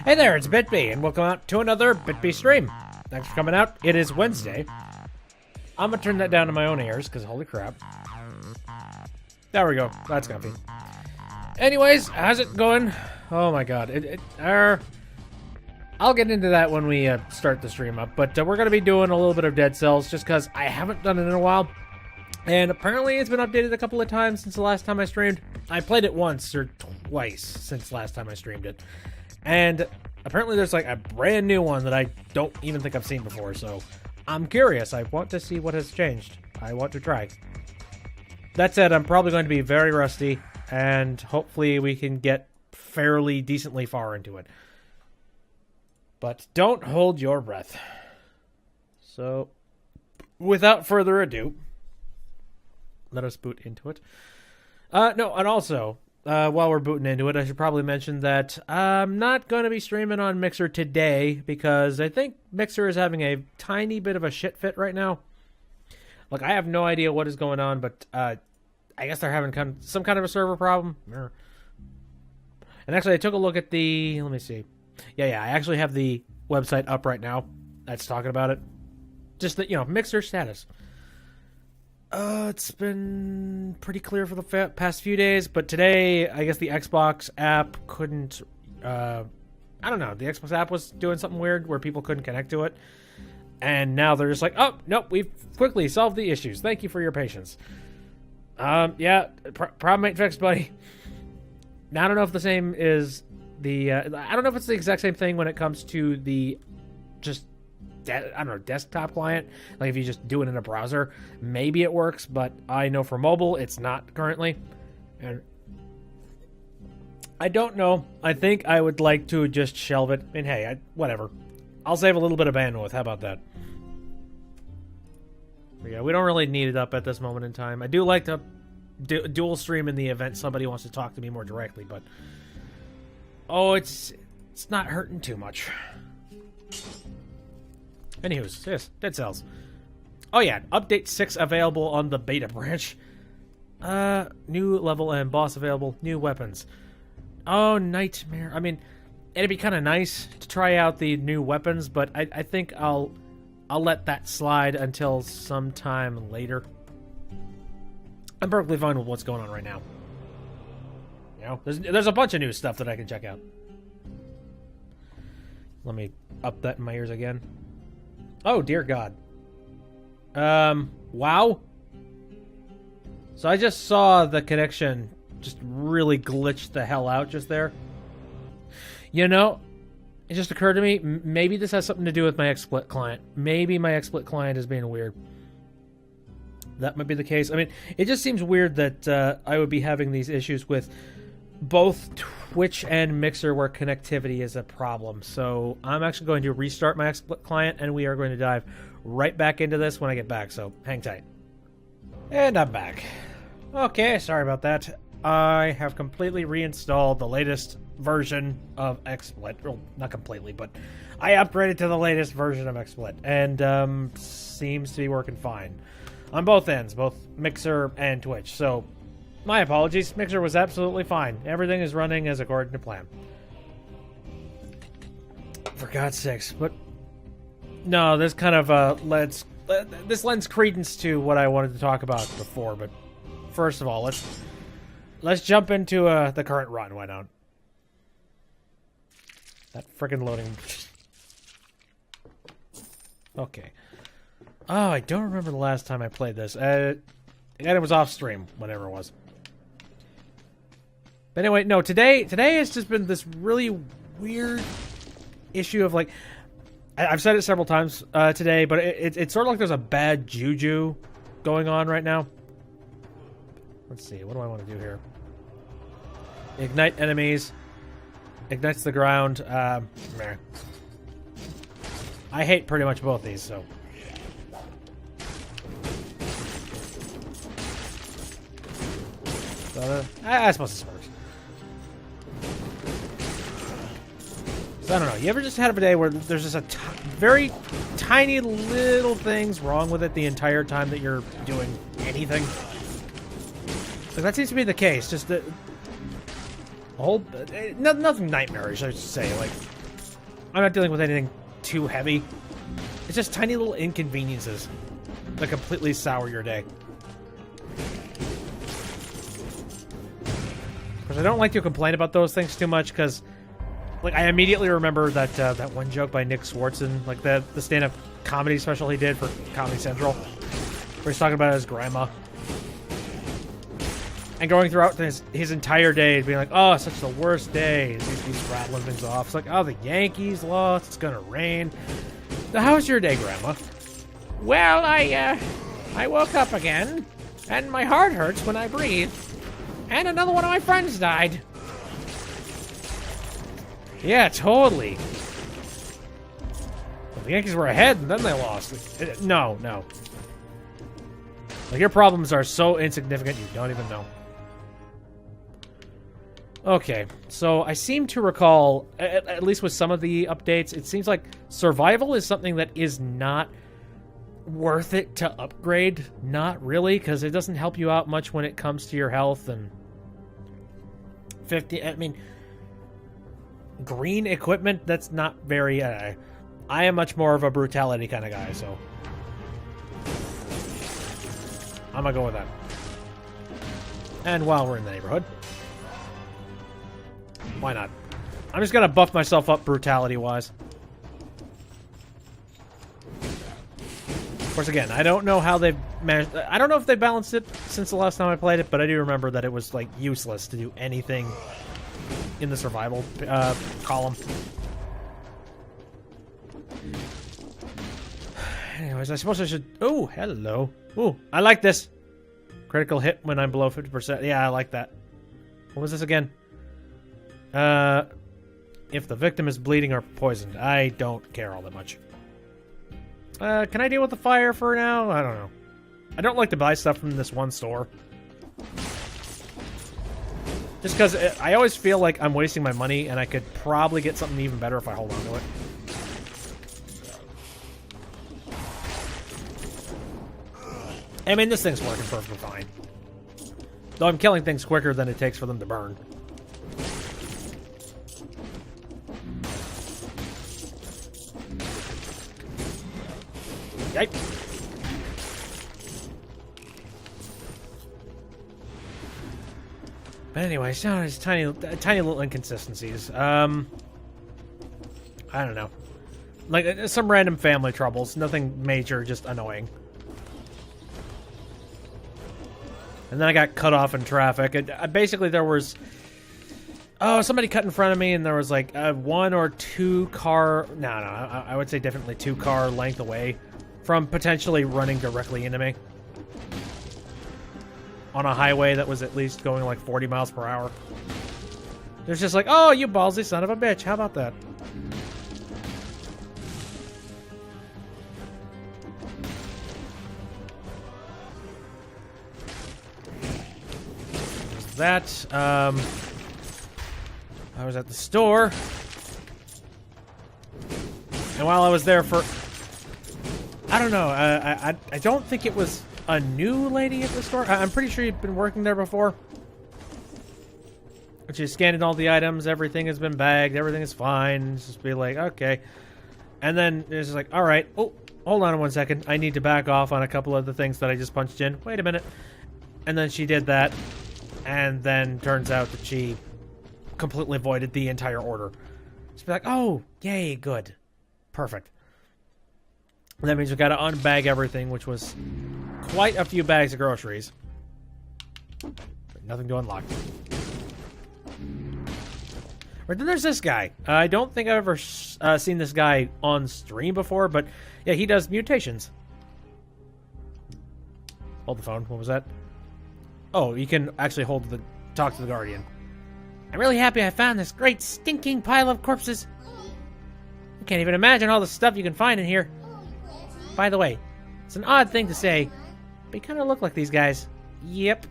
Hey there, it's BitB, and welcome out to another BitB stream. Thanks for coming out. It is Wednesday. I'm gonna turn that down to my own ears, because holy crap. There we go. That's comfy. Anyways, how's it going? Oh my god. I'll get into that when we start the stream up, but we're gonna be doing a little bit of Dead Cells, just because I haven't done it in a while. And apparently it's been updated a couple of times since the last time I streamed. I played it once or twice since last time I streamed it. And apparently there's like a brand new one that I don't even think I've seen before, so I'm curious. I want to see what has changed. I want to try. That said, I'm probably going to be very rusty, and hopefully we can get fairly decently far into it. But don't hold your breath. So, without further ado, let us boot into it. No, and also, while we're booting into it, I should probably mention that I'm not going to be streaming on Mixer today because I think Mixer is having a tiny bit of a shit fit right now. Like, I have no idea what is going on, but I guess they're having some kind of a server problem. And actually, I took a look at the... Let me see. Yeah, I actually have the website up right now that's talking about it. Just that, Mixer status. It's been pretty clear for the past few days, but today, I guess the Xbox app couldn't... I don't know. The Xbox app was doing something weird where people couldn't connect to it. And now they're just like, oh, nope, we've quickly solved the issues. Thank you for your patience. Yeah, problem ain't fixed, buddy. Now, I don't know if the same is the... I don't know if it's the exact same thing when it comes to the just... I don't know, desktop client. Like if you just do it in a browser, maybe it works, but I know for mobile, it's not currently. And I don't know. I think I would like to just shelve it. And hey, whatever. I'll save a little bit of bandwidth. How about that? But yeah, we don't really need it up at this moment in time. I do like to dual stream in the event somebody wants to talk to me more directly, but it's not hurting too much. Anywho's, yes, Dead Cells. Oh yeah, update 6 available on the beta branch. New level and boss available. New weapons. Oh, nightmare. I mean, it'd be kind of nice to try out the new weapons, but I think I'll let that slide until sometime later. I'm perfectly fine with what's going on right now. There's a bunch of new stuff that I can check out. Let me up that in my ears again. Oh, dear God. Wow. So I just saw the connection just really glitch the hell out just there. It just occurred to me, maybe this has something to do with my XSplit client. Maybe my XSplit client is being weird. That might be the case. I mean, it just seems weird that I would be having these issues with both Twitch and Mixer where connectivity is a problem. So I'm actually going to restart my XSplit client, and we are going to dive right back into this when I get back. So hang tight. And I'm back. Okay, sorry about that. I have completely reinstalled the latest version of XSplit. Well, not completely, but I upgraded to the latest version of XSplit, and seems to be working fine on both ends, both Mixer and Twitch. So my apologies. Mixer was absolutely fine. Everything is running as according to plan. For God's sakes. But no, this kind of this lends credence to what I wanted to talk about before. But first of all, let's jump into the current run. Why not? That freaking loading. Okay. Oh, I don't remember the last time I played this. And it was off stream, whatever it was. But anyway, no, today has just been this really weird issue of, like, I've said it several times today, but it's sort of like there's a bad juju going on right now. Let's see, what do I want to do here? Ignite enemies. Ignites the ground. Meh. I hate pretty much both these, so. I suppose this works. I don't know. You ever just had a day where there's just very tiny little things wrong with it the entire time that you're doing anything? Like, that seems to be the case. Just the whole... nothing nightmarish, I should say. Like, I'm not dealing with anything too heavy. It's just tiny little inconveniences that completely sour your day. Because I don't like to complain about those things too much, because like I immediately remember that that one joke by Nick Swartzen, like the stand-up comedy special he did for Comedy Central, where he's talking about his grandma. And going throughout his entire day, being like, oh, such the worst day. He's rattling things off. It's like, oh, the Yankees lost. It's gonna rain. So how was your day, Grandma? Well, I woke up again, and my heart hurts when I breathe. And another one of my friends died. Yeah, totally. Well, the Yankees were ahead, and then they lost. No. Like, your problems are so insignificant, you don't even know. Okay, so I seem to recall, at least with some of the updates, it seems like survival is something that is not worth it to upgrade. Not really, because it doesn't help you out much when it comes to your health. And 50, I mean, green equipment, that's not very, I am much more of a brutality kind of guy, so I'm gonna go with that. And while we're in the neighborhood, why not? I'm just gonna buff myself up brutality-wise. Of course, again, I don't know how they've managed... I don't know if they balanced it since the last time I played it, but I do remember that it was, like, useless to do anything in the survival column. Anyways, I suppose I should... Oh, hello. Ooh, I like this. Critical hit when I'm below 50%. Yeah, I like that. What was this again? If the victim is bleeding or poisoned. I don't care all that much. Can I deal with the fire for now? I don't know. I don't like to buy stuff from this one store. Just because I always feel like I'm wasting my money, and I could probably get something even better if I hold on to it. I mean, this thing's working perfectly fine. Though I'm killing things quicker than it takes for them to burn. Yikes. But anyway, so there's tiny little inconsistencies. I don't know. Like, some random family troubles. Nothing major, just annoying. And then I got cut off in traffic. Basically, there was... Oh, somebody cut in front of me, and there was like a 1 or 2 car... No, I would say definitely 2 car length away from potentially running directly into me. On a highway that was at least going like 40 miles per hour. There's just like, oh, you ballsy son of a bitch. How about that? There's that. I was at the store. And while I was there for... I don't know. I don't think it was a new lady at the store. I'm pretty sure you've been working there before. But she's scanning all the items. Everything has been bagged. Everything is fine. Just be like, okay. And then it's just like, all right. Oh, hold on 1 second. I need to back off on a couple of the things that I just punched in. Wait a minute. And then she did that. And then turns out that she completely voided the entire order. She'd be like, oh, yay, good. Perfect. And that means we gotta unbag everything, which was quite a few bags of groceries. But nothing to unlock. But then there's this guy. I don't think I've ever seen this guy on stream before, but yeah, he does mutations. Hold the phone. What was that? Oh, you can actually talk to the Guardian. I'm really happy I found this great stinking pile of corpses. I can't even imagine all the stuff you can find in here. By the way, it's an odd thing to say, but you kind of look like these guys. Yep.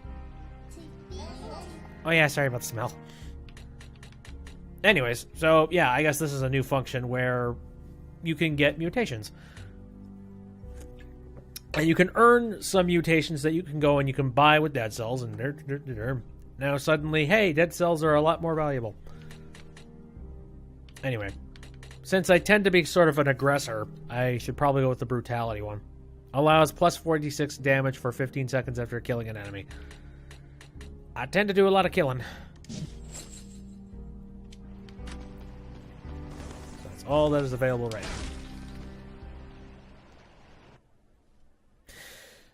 Oh yeah, sorry about the smell. Anyways, so yeah, I guess this is a new function where you can get mutations. And you can earn some mutations that you can go and you can buy with dead cells, and now suddenly, hey, dead cells are a lot more valuable. Anyway, Since I tend to be sort of an aggressor, I should probably go with the brutality one. Allows plus 46 damage for 15 seconds after killing an enemy. I tend to do a lot of killing. So that's all that is available right now.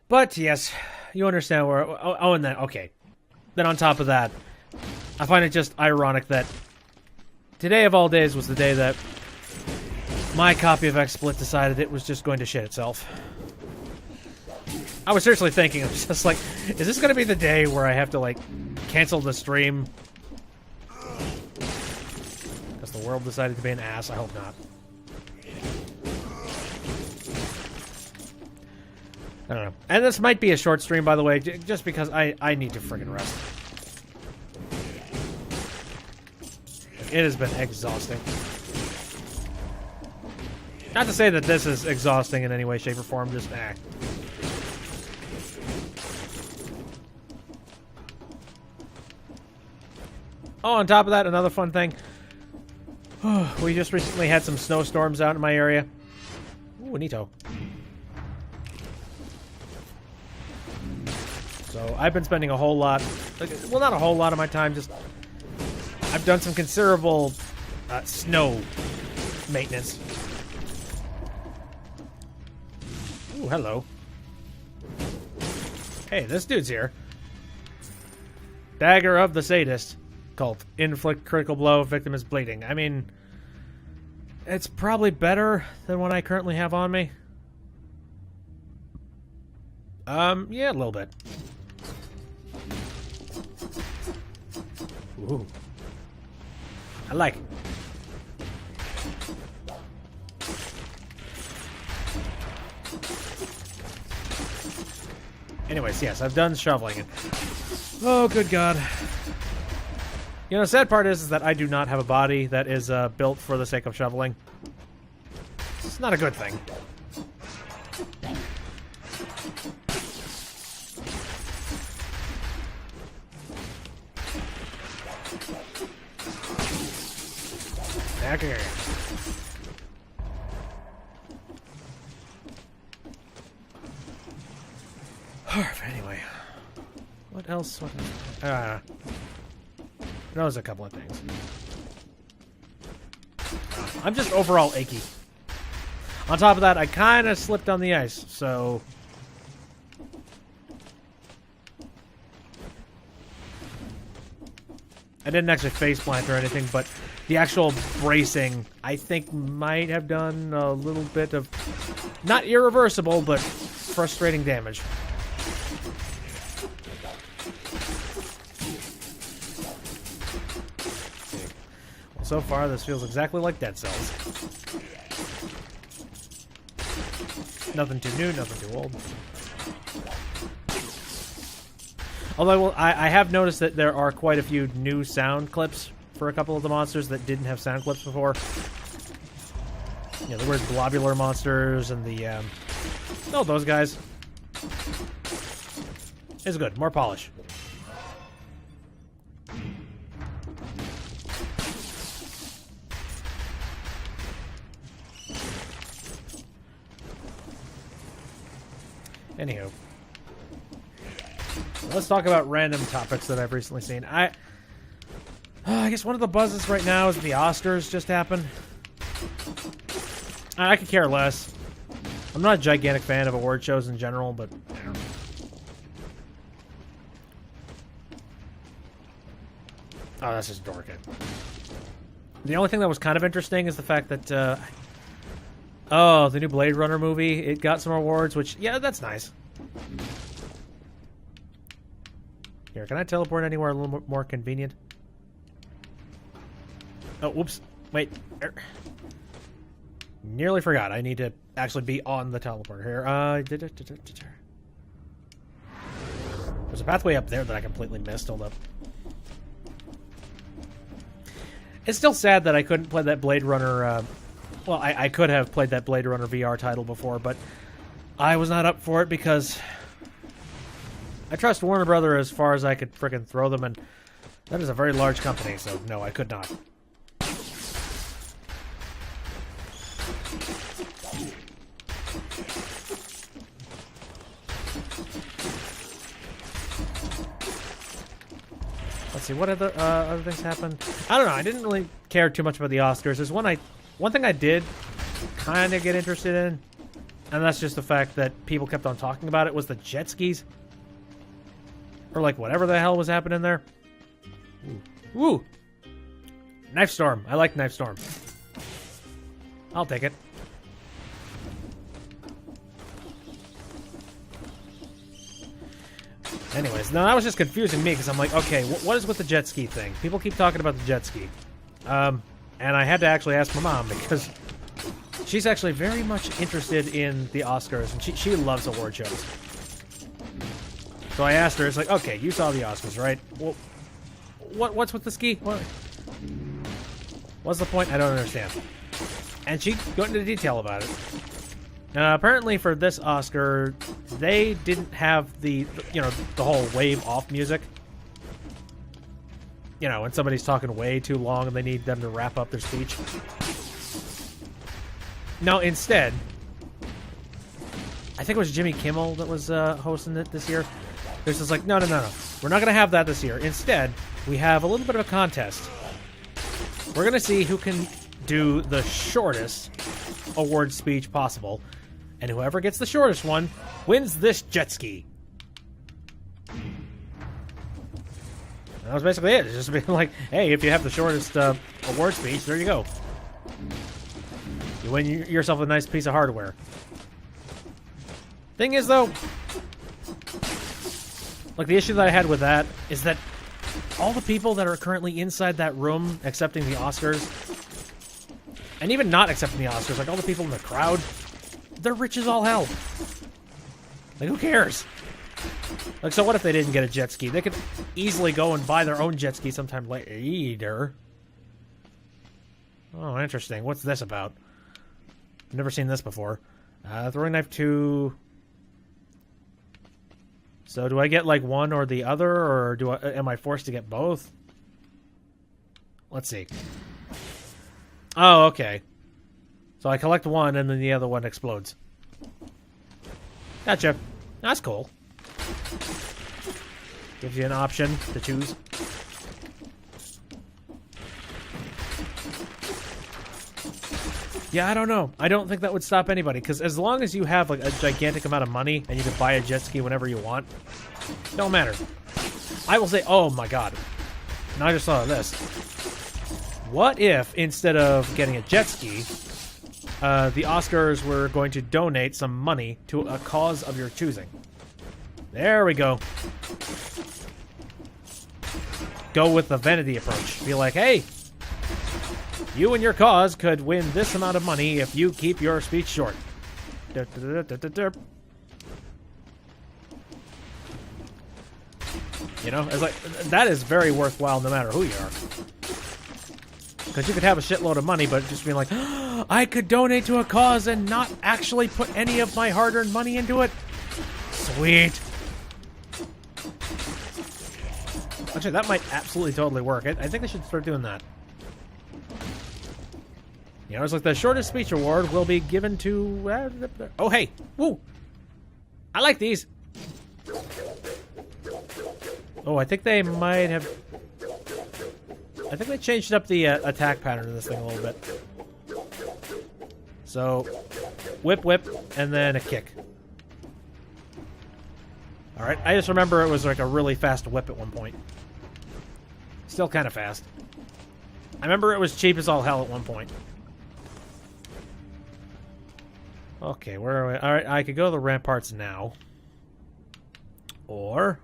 But yes, you understand where... Oh, and then, okay. Then on top of that, I find it just ironic that today of all days was the day that my copy of XSplit decided it was just going to shit itself. I was seriously thinking, I was just like, is this going to be the day where I have to, like, cancel the stream? Because the world decided to be an ass. I hope not. I don't know. And this might be a short stream, by the way, just because I need to friggin' rest. It has been exhausting. Not to say that this is exhausting in any way, shape, or form, just Oh, on top of that, another fun thing. We just recently had some snowstorms out in my area. Ooh, neato. So I've been spending a whole lot, well, not a whole lot of my time, just I've done some considerable snow maintenance. Ooh, hello. Hey, this dude's here. Dagger of the Sadist. Cult. Inflict critical blow, victim is bleeding. I mean, it's probably better than what I currently have on me. Yeah, a little bit. Ooh. I like it. Anyways, yes, I've done shoveling it. Oh, good God. You know, the sad part is that I do not have a body that is built for the sake of shoveling. It's not a good thing. Okay. Anyway, what else? There's a couple of things. I'm just overall achy. On top of that, I kind of slipped on the ice, so... I didn't actually face plant or anything, but the actual bracing, I think, might have done a little bit of, not irreversible, but frustrating damage. Well, so far, this feels exactly like Dead Cells. Nothing too new, nothing too old. Although I have noticed that there are quite a few new sound clips for a couple of the monsters that didn't have sound clips before. You know, the weird globular monsters and the, oh, those guys. It's good. More polish. Anywho. Let's talk about random topics that I've recently seen. I guess one of the buzzes right now is the Oscars just happened. I could care less. I'm not a gigantic fan of award shows in general, but... Oh, that's just dork. The only thing that was kind of interesting is the fact that, oh, the new Blade Runner movie, it got some awards, which, yeah, that's nice. Here, can I teleport anywhere a little more convenient? Oh, whoops. Wait. Nearly forgot. I need to actually be on the teleporter here. There's a pathway up there that I completely missed. Hold up. It's still sad that I couldn't play that Blade Runner... well, I could have played that Blade Runner VR title before, but I was not up for it because... I trust Warner Brother as far as I could frickin' throw them, and that is a very large company, so no, I could not. see, what other things happened? I don't know. I didn't really care too much about the Oscars. There's one thing I did kind of get interested in, and that's just the fact that people kept on talking about it, was the jet skis. Or, like, whatever the hell was happening there. Ooh. Woo! Knife Storm. I like Knife Storm. I'll take it. Anyways, no, that was just confusing me, because I'm like, okay, what is with the jet ski thing? People keep talking about the jet ski. And I had to actually ask my mom, because she's actually very much interested in the Oscars, and she loves award shows. So I asked her, it's like, okay, you saw the Oscars, right? Well, what's with the ski? What's the point? I don't understand. And she got into detail about it. Apparently for this Oscar, they didn't have the whole wave off music. You know, when somebody's talking way too long and they need them to wrap up their speech. No, instead, I think it was Jimmy Kimmel that was hosting it this year. There's just like, no. We're not going to have that this year. Instead, we have a little bit of a contest. We're going to see who can do the shortest award speech possible. And whoever gets the shortest one wins this jet ski. That was basically it. It's just being like, hey, if you have the shortest award speech, there you go. You win yourself a nice piece of hardware. Thing is, though, like, the issue that I had with that is that all the people that are currently inside that room accepting the Oscars, and even not accepting the Oscars, like all the people in the crowd, they're rich as all hell. Like, who cares? Like, so what if they didn't get a jet ski? They could easily go and buy their own jet ski sometime later. Oh, interesting. What's this about? I've never seen this before. Throwing knife 2. So do I get, like, one or the other, or am I forced to get both? Let's see. Oh, okay. So I collect one, and then the other one explodes. Gotcha. That's cool. Gives you an option to choose. Yeah, I don't know. I don't think that would stop anybody, because as long as you have, like, a gigantic amount of money, and you can buy a jet ski whenever you want, it don't matter. I will say, oh my god. Now I just saw this. What if, instead of getting a jet ski, the Oscars were going to donate some money to a cause of your choosing? There we go. Go with the vanity approach. Be like, hey, you and your cause could win this amount of money if you keep your speech short. You know, it's like, that is very worthwhile no matter who you are. Because you could have a shitload of money, but just being like, oh, I could donate to a cause and not actually put any of my hard-earned money into it. Sweet. Actually, that might absolutely totally work. I think they should start doing that. You know, it's like the shortest speech award will be given to... oh, hey. Woo. I like these. Oh, I think they might have... I think they changed up the attack pattern of this thing a little bit. So, whip, and then a kick. Alright, I just remember it was like a really fast whip at one point. Still kind of fast. I remember it was cheap as all hell at one point. Okay, where are we? Alright, I could go to the ramparts now. Or...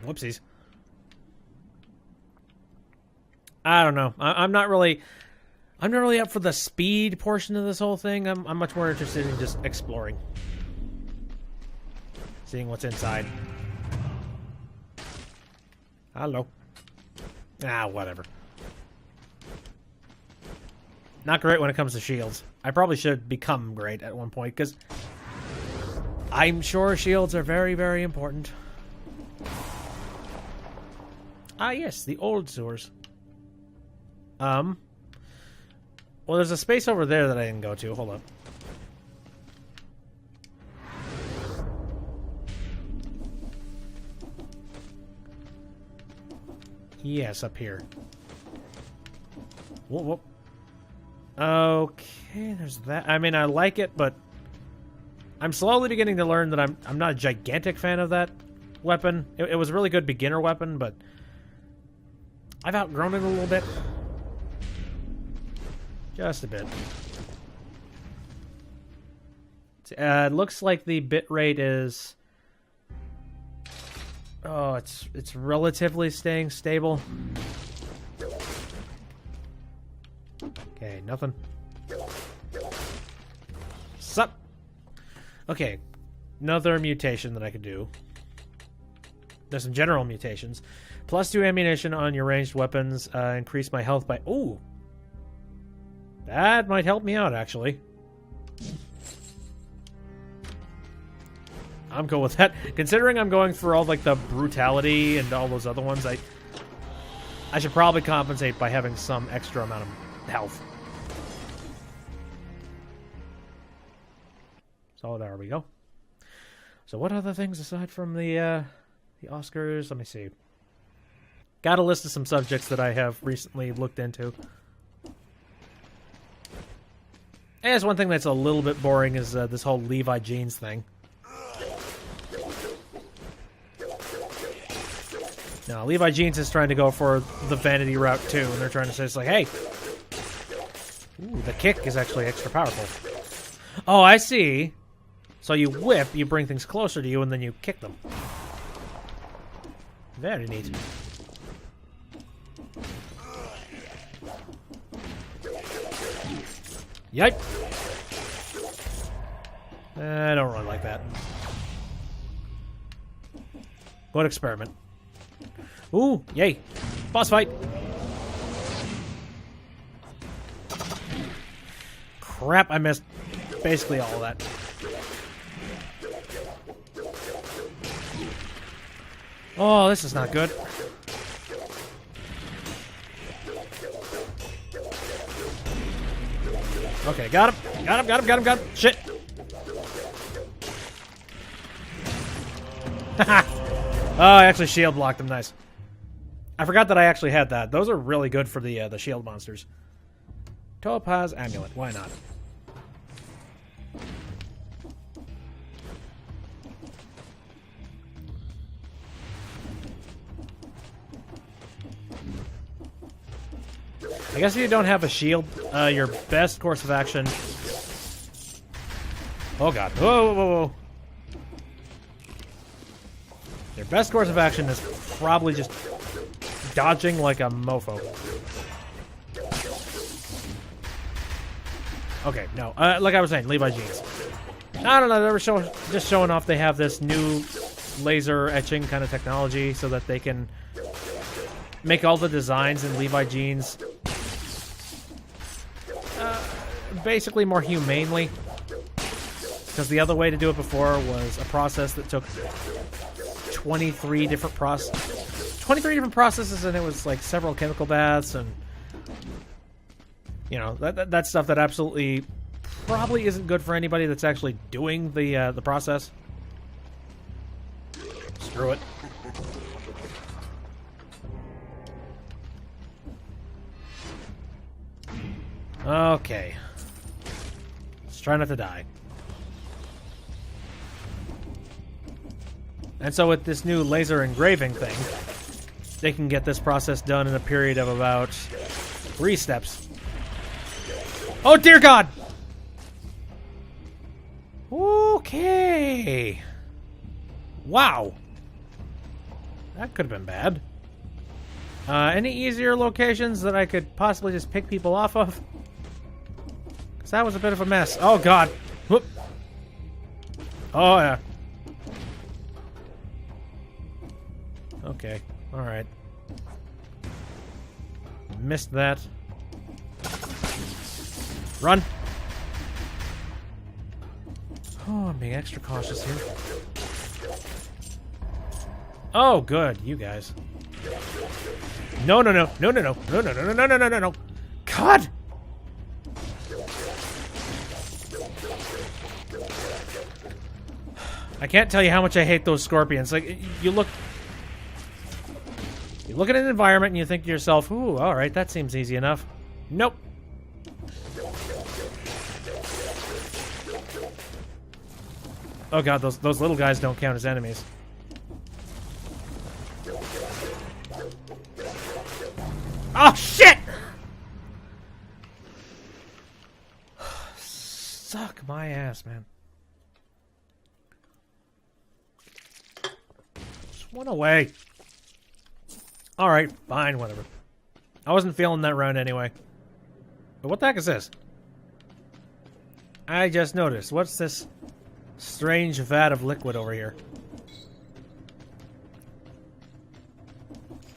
Whoopsies. I don't know. I'm not really up for the speed portion of this whole thing. I'm much more interested in just exploring. Seeing what's inside. Hello. Ah, whatever. Not great when it comes to shields. I probably should become great at one point, because I'm sure shields are very, very important. Ah, yes, the old sewers. Well, there's a space over there that I didn't go to. Hold up. Yes, up here. Whoa, whoa. Okay, there's that. I mean, I like it, but I'm slowly beginning to learn that I'm not a gigantic fan of that weapon. It was a really good beginner weapon, but I've outgrown it a little bit. Just a bit. It looks like the bitrate is... Oh, it's relatively staying stable. Okay, nothing. Sup? Okay, another mutation that I could do. There's some general mutations. +2 ammunition on your ranged weapons. Increase my health by... Ooh! That might help me out, actually. I'm cool with that. Considering I'm going for all, like, the brutality and all those other ones, I should probably compensate by having some extra amount of health. So there we go. So what other things aside from the Oscars? Let me see. Got a list of some subjects that I have recently looked into. And it's one thing that's a little bit boring is this whole Levi Jeans thing. Now, Levi Jeans is trying to go for the vanity route too, and they're trying to say it's like, hey, ooh, the kick is actually extra powerful. Oh, I see. So you whip, you bring things closer to you, and then you kick them. Very neat. Yipe! I don't really like that. But experiment. Ooh, yay. Boss fight! Crap, I missed basically all of that. Oh, this is not good. Okay, got him. Got him. Shit. Haha. Oh, I actually shield blocked him. Nice. I forgot that I actually had that. Those are really good for the shield monsters. Topaz Amulet. Why not? I guess if you don't have a shield, your best course of action... Oh god. Whoa, whoa, whoa. Your best course of action is probably just dodging like a mofo. Okay, no. Like I was saying, Levi Jeans. I don't know, they were just showing off they have this new laser etching kind of technology so that they can make all the designs in Levi Jeans basically more humanely. Because the other way to do it before was a process that took 23 different processes, and it was like several chemical baths, and you know that's stuff that absolutely probably isn't good for anybody that's actually doing the process. Screw it. Okay. Let's try not to die. And so with this new laser engraving thing, they can get this process done in a period of about 3 steps. Oh, dear God! Okay. Wow. That could have been bad. Any easier locations that I could possibly just pick people off of? Because that was a bit of a mess. Oh, God. Whoop. Oh, yeah. Okay. Alright. Missed that. Run! Oh, I'm being extra cautious here. Oh, good. You guys. No. God! I can't tell you how much I hate those scorpions. Like, you look... You look at an environment and you think to yourself, ooh, alright, that seems easy enough. Nope. Oh god, those little guys don't count as enemies. Oh shit! Suck my ass, man. Just went away. Alright, fine, whatever. I wasn't feeling that round anyway. But what the heck is this? I just noticed. What's this strange vat of liquid over here?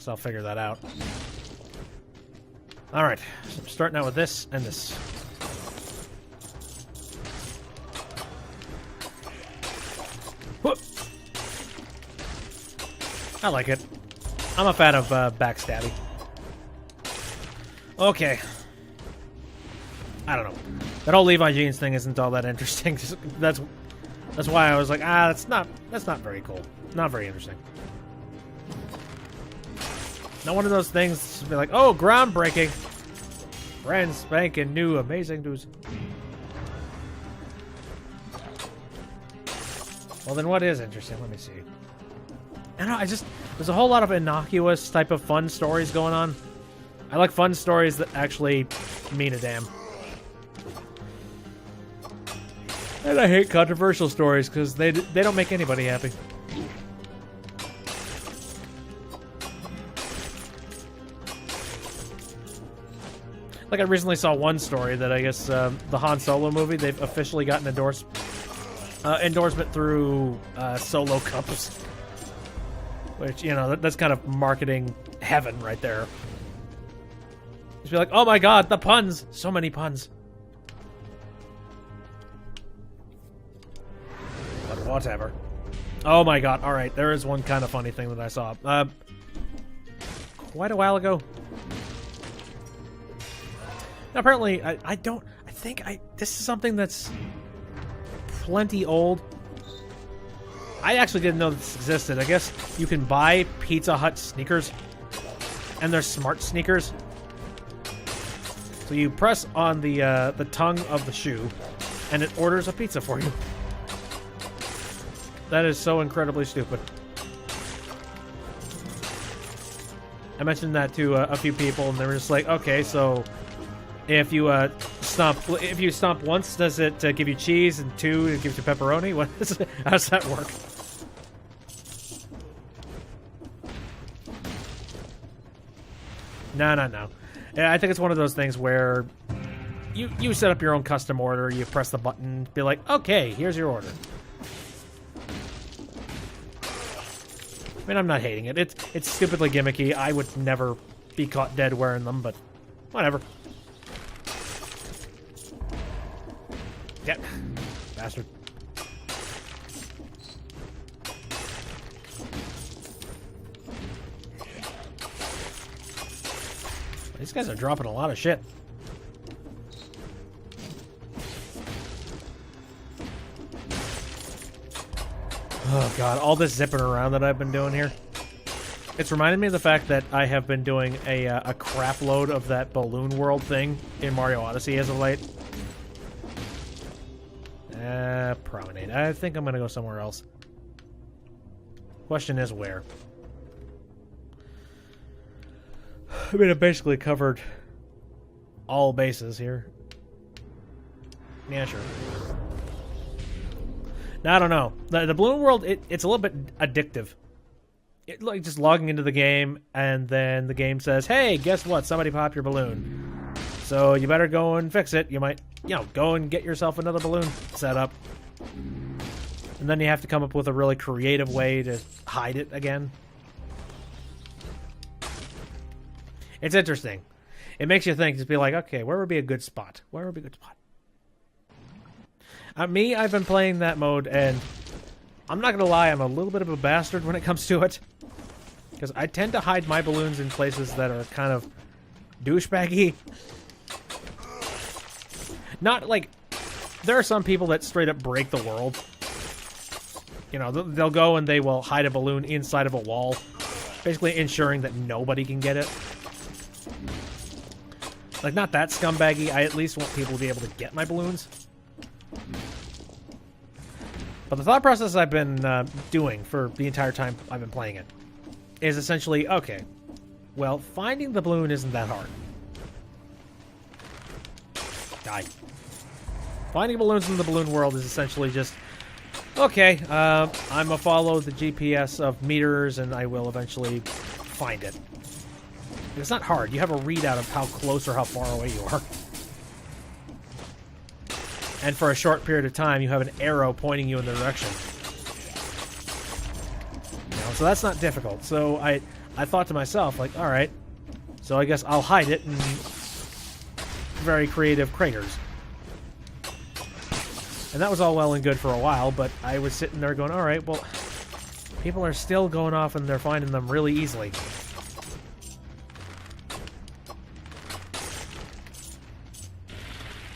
So I'll figure that out. Alright, so I'm starting out with this and this. Whoop. I like it. I'm a fan of backstabbing. Okay. I don't know. That whole Levi Jeans thing isn't all that interesting. That's why I was like, that's not very cool. Not very interesting. Not one of those things to be like, oh, groundbreaking. Brand spanking new, amazing news. Well, then what is interesting? Let me see. I don't know, there's a whole lot of innocuous type of fun stories going on. I like fun stories that actually mean a damn. And I hate controversial stories because they don't make anybody happy. Like, I recently saw one story that I guess the Han Solo movie, they've officially gotten endorsement through Solo Cups. Which, you know, that's kind of marketing heaven right there. Just be like, oh my god, the puns! So many puns. But whatever. Oh my god, alright, there is one kind of funny thing that I saw. Quite a while ago. Now, apparently, this is something that's plenty old. I actually didn't know this existed. I guess you can buy Pizza Hut sneakers, and they're smart sneakers. So you press on the tongue of the shoe, and it orders a pizza for you. That is so incredibly stupid. I mentioned that to a few people, and they were just like, "Okay, so if you stomp once, does it give you cheese, and two, it gives you pepperoni? What is it? How does that work?" No. I think it's one of those things where you set up your own custom order, you press the button, be like, okay, here's your order. I mean, I'm not hating it. It's stupidly gimmicky. I would never be caught dead wearing them, but whatever. Yep. Bastard. These guys are dropping a lot of shit. Oh god, all this zipping around that I've been doing here. It's reminded me of the fact that I have been doing a crap load of that Balloon World thing in Mario Odyssey as of late. Promenade. I think I'm gonna go somewhere else. Question is where? I mean, I basically covered all bases here. Yeah, sure. Now, I don't know. The Balloon World, it's a little bit addictive. Like just logging into the game, and then the game says, hey, guess what? Somebody popped your balloon. So you better go and fix it. You might, go and get yourself another balloon set up. And then you have to come up with a really creative way to hide it again. It's interesting. It makes you think, just be like, okay, where would be a good spot? Where would be a good spot? I've been playing that mode, and I'm not going to lie, I'm a little bit of a bastard when it comes to it. Because I tend to hide my balloons in places that are kind of douchebaggy. Not like... There are some people that straight up break the world. They'll go and they will hide a balloon inside of a wall. Basically ensuring that nobody can get it. Like, not that scumbaggy. I at least want people to be able to get my balloons. But the thought process I've been doing for the entire time I've been playing it is essentially, okay, well, finding the balloon isn't that hard. Die. Finding balloons in the balloon world is essentially just, okay, I'm gonna follow the GPS of meters and I will eventually find it. It's not hard. You have a readout of how close or how far away you are. And for a short period of time, you have an arrow pointing you in the direction. You know, so that's not difficult. So I thought to myself, like, all right, so I guess I'll hide it in very creative craters. And that was all well and good for a while, but I was sitting there going, all right, well, people are still going off and they're finding them really easily.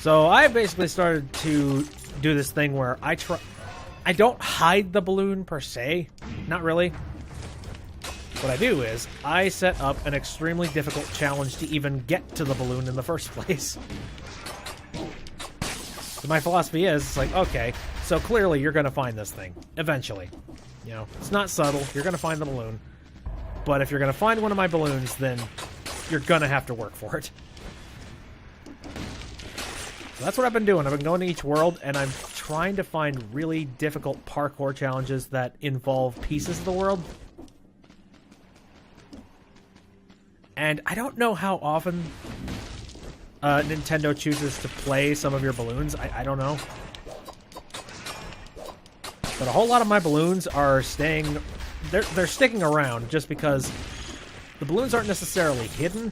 So I basically started to do this thing where I don't hide the balloon per se, not really. What I do is I set up an extremely difficult challenge to even get to the balloon in the first place. So my philosophy is, it's like, okay, so clearly you're going to find this thing, eventually. You know, it's not subtle, you're going to find the balloon. But if you're going to find one of my balloons, then you're going to have to work for it. So that's what I've been doing. I've been going to each world, and I'm trying to find really difficult parkour challenges that involve pieces of the world. And I don't know how often Nintendo chooses to play some of your balloons. I don't know. But a whole lot of my balloons are staying... They're sticking around just because the balloons aren't necessarily hidden,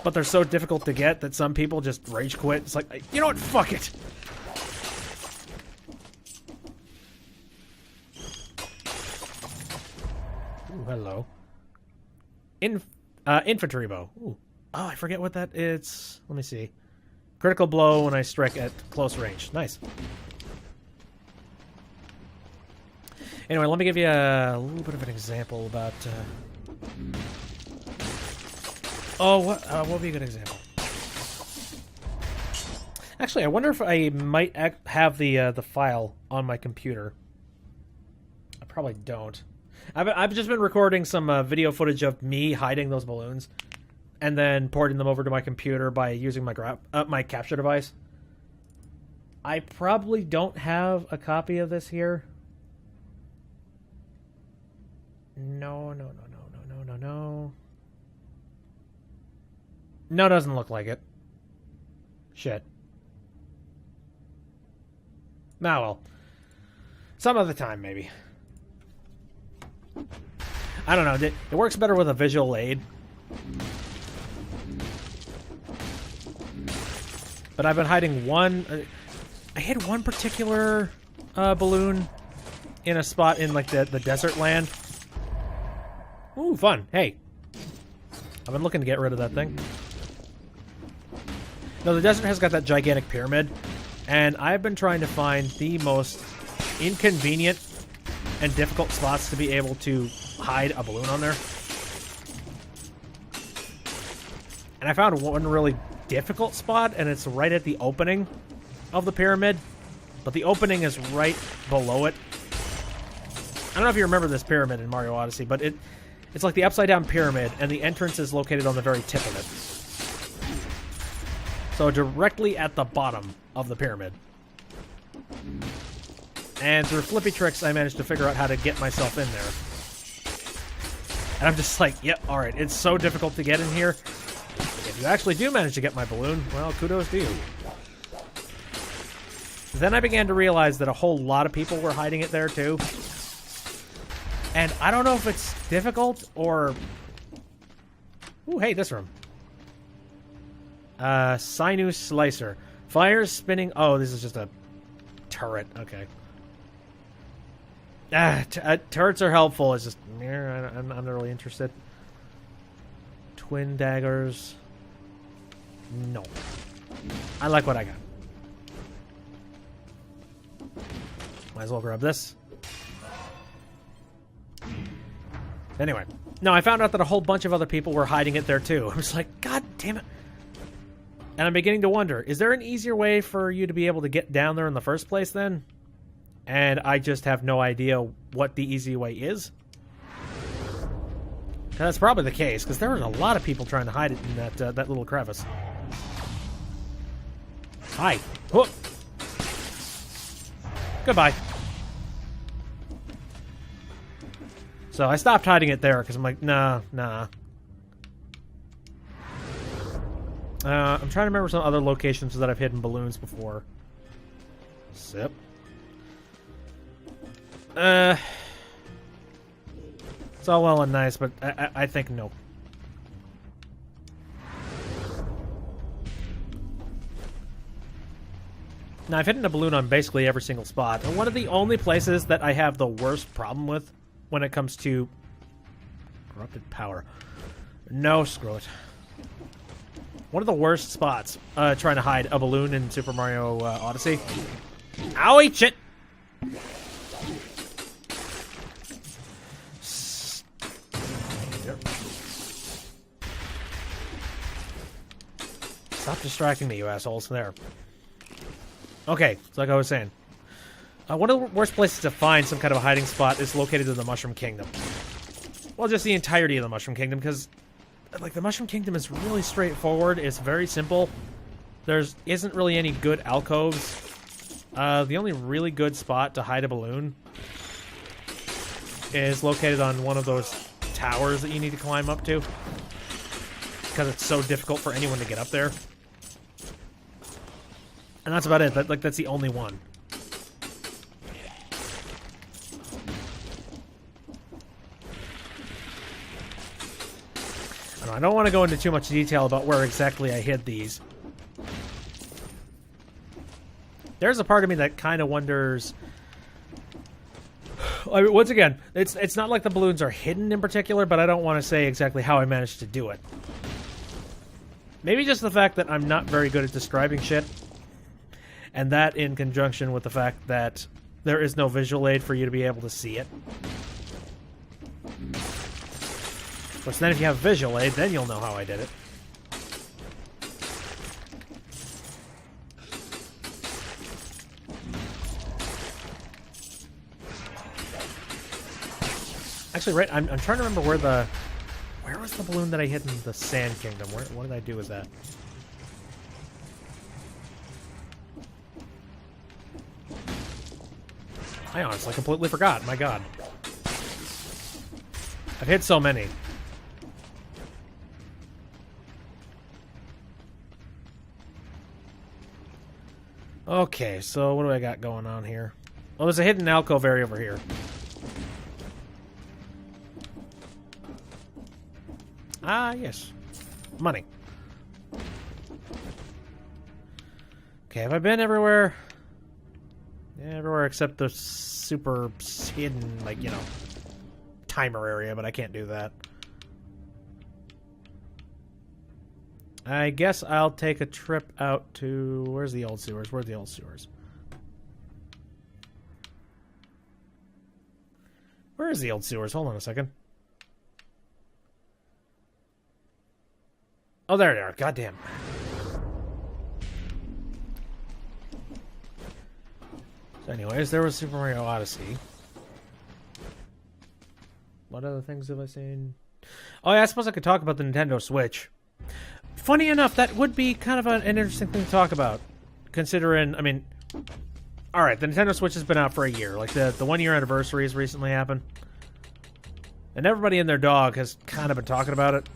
but they're so difficult to get that some people just rage quit. It's like, you know what? Fuck it. Ooh, hello. Infantry bow. Ooh. Oh, I forget what that is. Let me see. Critical blow when I strike at close range. Nice. Anyway, let me give you a little bit of an example about... what would be a good example? Actually, I wonder if I might have the file on my computer. I probably don't. I've just been recording some video footage of me hiding those balloons, and then porting them over to my computer by using my capture device. I probably don't have a copy of this here. No. No, it doesn't look like it. Shit. Nah, well. Some other time, maybe. I don't know. It works better with a visual aid. But I've been hiding one... I hid one particular balloon in a spot in, like, the desert land. Ooh, fun. Hey. I've been looking to get rid of that thing. No, the desert has got that gigantic pyramid, and I've been trying to find the most inconvenient and difficult spots to be able to hide a balloon on there. And I found one really difficult spot, and it's right at the opening of the pyramid, but the opening is right below it. I don't know if you remember this pyramid in Mario Odyssey, but it's like the upside-down pyramid, and the entrance is located on the very tip of it. So directly at the bottom of the pyramid. And through flippy tricks, I managed to figure out how to get myself in there. And I'm just like, yep, alright, it's so difficult to get in here. If you actually do manage to get my balloon, well, kudos to you. Then I began to realize that a whole lot of people were hiding it there, too. And I don't know if it's difficult or... Ooh, hey, this room. Sinew Slicer. Fires spinning... Oh, this is just a turret. Okay. Turrets are helpful. It's just... I'm not really interested. Twin daggers. No. I like what I got. Might as well grab this. Anyway. No, I found out that a whole bunch of other people were hiding it there too. I was like, God damn it. And I'm beginning to wonder, is there an easier way for you to be able to get down there in the first place then? And I just have no idea what the easy way is? That's probably the case, because there were a lot of people trying to hide it in that little crevice. Hi. Whoop. Goodbye. So I stopped hiding it there, because I'm like, nah. I'm trying to remember some other locations that I've hidden balloons before. Sip. It's all well and nice, but I think no. Now, I've hidden a balloon on basically every single spot, and one of the only places that I have the worst problem with when it comes to corrupted power. No, screw it. One of the worst spots trying to hide a balloon in Super Mario Odyssey. Owie, shit! Stop distracting me, you assholes. There. Okay, it's like I was saying. One of the worst places to find some kind of a hiding spot is located in the Mushroom Kingdom. Well, just the entirety of the Mushroom Kingdom, because like the Mushroom Kingdom is really straightforward. It's very simple. There isn't really any good alcoves. The only really good spot to hide a balloon is located on one of those towers that you need to climb up to, because it's so difficult for anyone to get up there. And that's about it. That's the only one. I don't want to go into too much detail about where exactly I hid these. There's a part of me that kind of wonders... I mean, once again, it's not like the balloons are hidden in particular, but I don't want to say exactly how I managed to do it. Maybe just the fact that I'm not very good at describing shit. And that in conjunction with the fact that there is no visual aid for you to be able to see it. Which then if you have visual aid, then you'll know how I did it. Actually, right, I'm trying to remember where was the balloon that I hid in the Sand Kingdom? What did I do with that? I honestly completely forgot. My God. I've hit so many. Okay, so what do I got going on here? Oh, there's a hidden alcove area over here. Ah, yes. Money. Okay, have I been everywhere? Yeah, everywhere except the super hidden, like, you know, timer area, but I can't do that. I guess I'll take a trip out to... Where's the old sewers? Where's the old sewers? Where is the old sewers? Hold on a second. Oh, there they are. Goddamn. So anyways, there was Super Mario Odyssey. What other things have I seen? Oh yeah, I suppose I could talk about the Nintendo Switch. Funny enough, that would be kind of an interesting thing to talk about. Considering, I mean... Alright, the Nintendo Switch has been out for a year. Like, the 1 year anniversary has recently happened. And everybody and their dog has kind of been talking about it.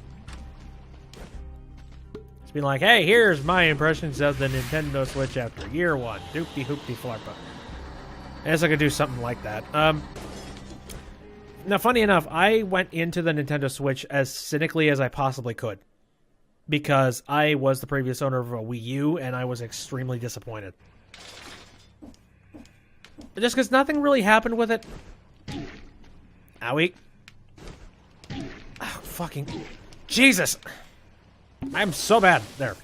It's been like, hey, here's my impressions of the Nintendo Switch after year one. Doopty-hoopty flarpa. I guess I could do something like that. Now, funny enough, I went into the Nintendo Switch as cynically as I possibly could. Because I was the previous owner of a Wii U, and I was extremely disappointed. Just because nothing really happened with it. Owie. Oh, fucking... Jesus! I'm so bad. There.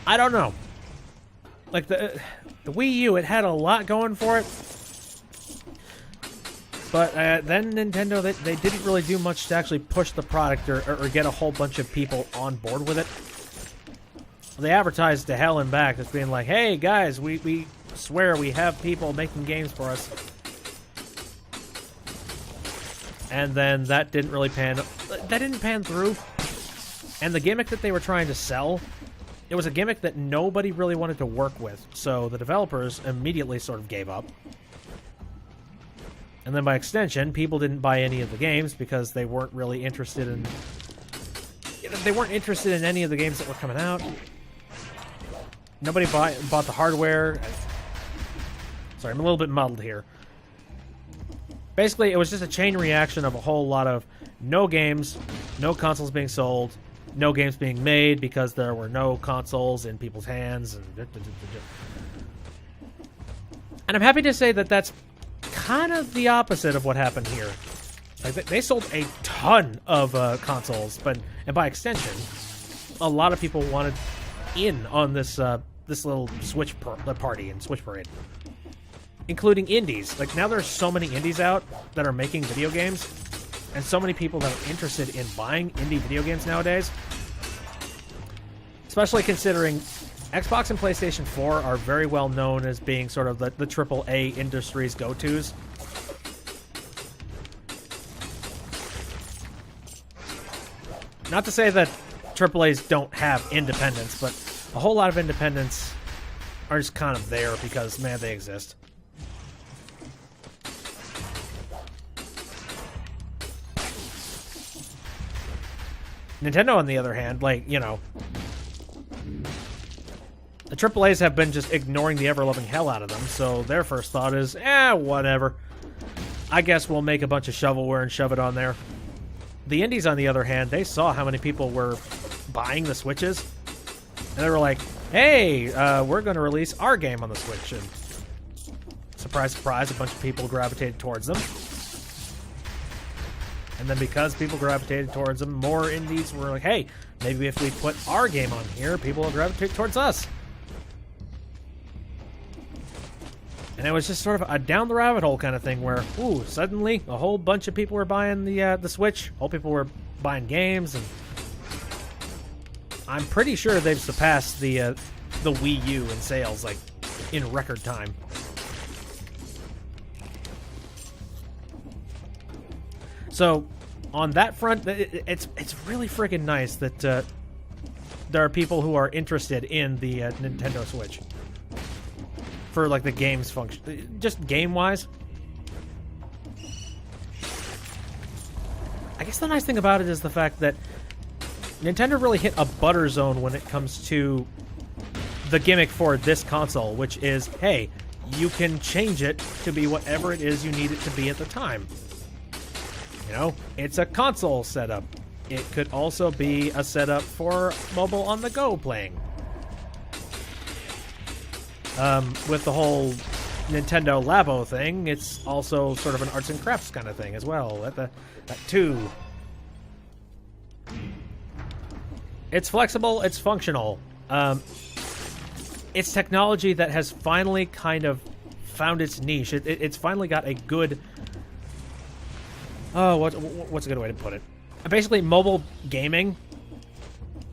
I don't know. Like, the Wii U, it had a lot going for it. But then Nintendo, they didn't really do much to actually push the product or get a whole bunch of people on board with it. They advertised to hell and back as being like, hey, guys, we swear we have people making games for us. And then that didn't really pan through. And the gimmick that they were trying to sell, it was a gimmick that nobody really wanted to work with. So the developers immediately sort of gave up. And then by extension, people didn't buy any of the games because they weren't really interested in... They weren't interested in any of the games that were coming out. Nobody bought the hardware. Sorry, I'm a little bit muddled here. Basically, it was just a chain reaction of a whole lot of no games, no consoles being sold, no games being made because there were no consoles in people's hands. And I'm happy to say that that's kind of the opposite of what happened here. Like, they sold a ton of consoles, and by extension, a lot of people wanted in on this this little Switch party and Switch parade, including indies. Like, now there's so many indies out that are making video games, and so many people that are interested in buying indie video games nowadays. Especially considering Xbox and PlayStation 4 are very well known as being sort of the AAA industry's go-tos. Not to say that AAAs don't have independence, but a whole lot of independents are just kind of there because, man, they exist. Nintendo, on the other hand, like, you know, the AAAs have been just ignoring the ever-loving hell out of them, so their first thought is, whatever. I guess we'll make a bunch of shovelware and shove it on there. The indies, on the other hand, they saw how many people were buying the Switches, and they were like, hey, we're going to release our game on the Switch. And surprise, surprise, a bunch of people gravitated towards them. And then because people gravitated towards them, more indies were like, hey, maybe if we put our game on here, people will gravitate towards us. And it was just sort of a down the rabbit hole kind of thing where, ooh, suddenly a whole bunch of people were buying the Switch. Whole people were buying games, and I'm pretty sure they've surpassed the Wii U in sales, like, in record time. So, on that front, it's really freaking nice that there are people who are interested in the Nintendo Switch. For, like, the games function. Just game-wise. I guess the nice thing about it is the fact that Nintendo really hit a butter zone when it comes to the gimmick for this console, which is, hey, you can change it to be whatever it is you need it to be at the time. You know, it's a console setup. It could also be a setup for mobile on-the-go playing. With the whole Nintendo Labo thing, it's also sort of an arts and crafts kind of thing as well. That too. It's flexible, it's functional. It's technology that has finally kind of found its niche. It's finally got a good... Oh, what's a good way to put it? Basically, mobile gaming,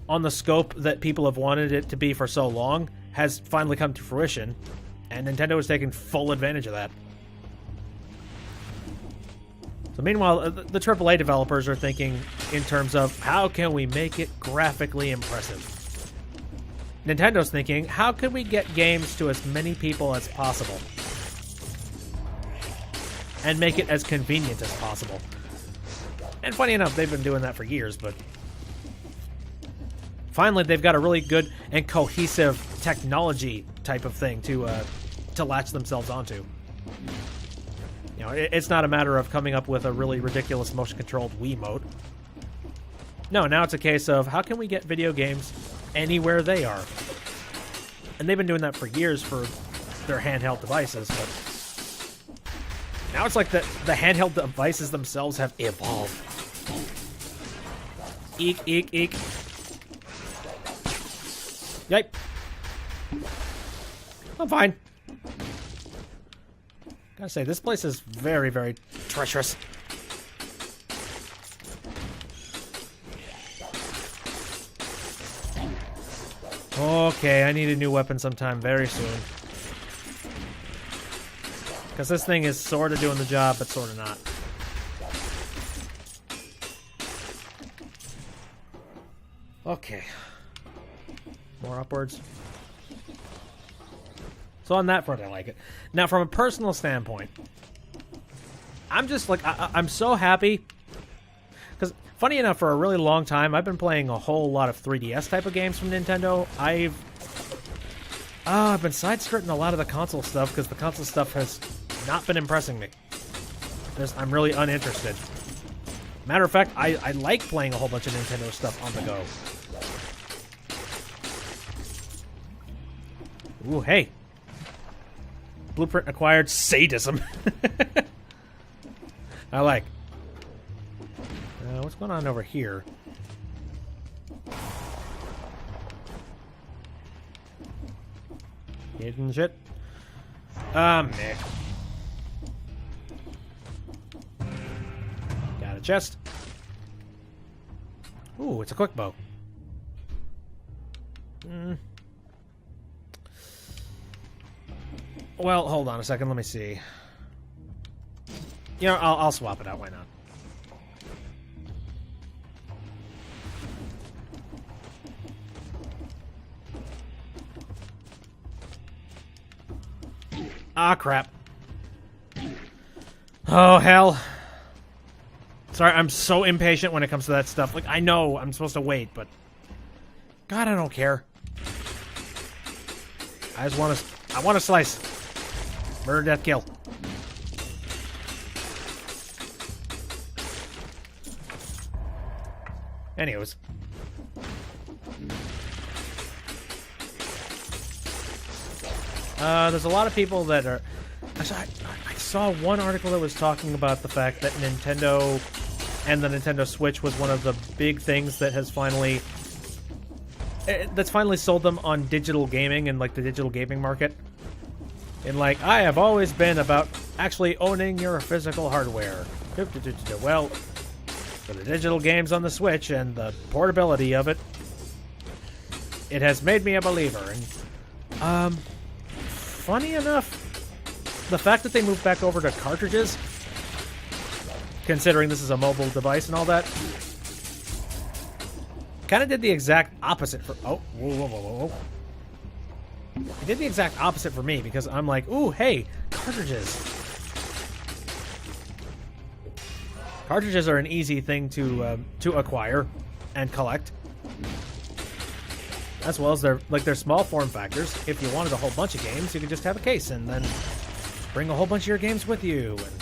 on the scope that people have wanted it to be for so long, has finally come to fruition, and Nintendo has taken full advantage of that. So meanwhile, the AAA developers are thinking in terms of, how can we make it graphically impressive? Nintendo's thinking, how can we get games to as many people as possible? And make it as convenient as possible. And funny enough, they've been doing that for years, but finally they've got a really good and cohesive technology type of thing to latch themselves onto. You know, it's not a matter of coming up with a really ridiculous motion-controlled Wiimote. No, now it's a case of, how can we get video games anywhere they are? And they've been doing that for years for their handheld devices, but now it's like the handheld devices themselves have evolved. Eek, eek, eek. Yipe. I'm fine. Gotta say, this place is very, very treacherous. Okay, I need a new weapon sometime very soon. Because this thing is sort of doing the job, but sort of not. Okay. More upwards. So on that front, I like it. Now, from a personal standpoint, I'm just like, I'm so happy. Because, funny enough, for a really long time, I've been playing a whole lot of 3DS type of games from Nintendo. I've been side-skirting a lot of the console stuff because the console stuff has not been impressing me. I'm really uninterested. Matter of fact, I like playing a whole bunch of Nintendo stuff on the go. Ooh, hey. Blueprint acquired sadism. I like. What's going on over here? Hidden shit. Meh. Got a chest. Ooh, it's a quick bow. Well, hold on a second. Let me see. You know, I'll swap it out. Why not? Ah, crap. Oh, hell. Sorry, I'm so impatient when it comes to that stuff. Like, I know I'm supposed to wait, but... God, I don't care. I just want to... I want to slice. Murder, death, kill. Anyways. There's a lot of people that are... I saw one article that was talking about the fact that Nintendo and the Nintendo Switch was one of the big things that has finally... that's finally sold them on digital gaming and, like, the digital gaming market. And, like, I have always been about actually owning your physical hardware. Well, for the digital games on the Switch and the portability of it, it has made me a believer. And, funny enough, the fact that they moved back over to cartridges, considering this is a mobile device and all that, kind of did the exact opposite for... Oh, whoa. It did the exact opposite for me, because I'm like, ooh, hey, cartridges. Cartridges are an easy thing to acquire and collect. As well as they're small form factors. If you wanted a whole bunch of games, you could just have a case and then bring a whole bunch of your games with you. And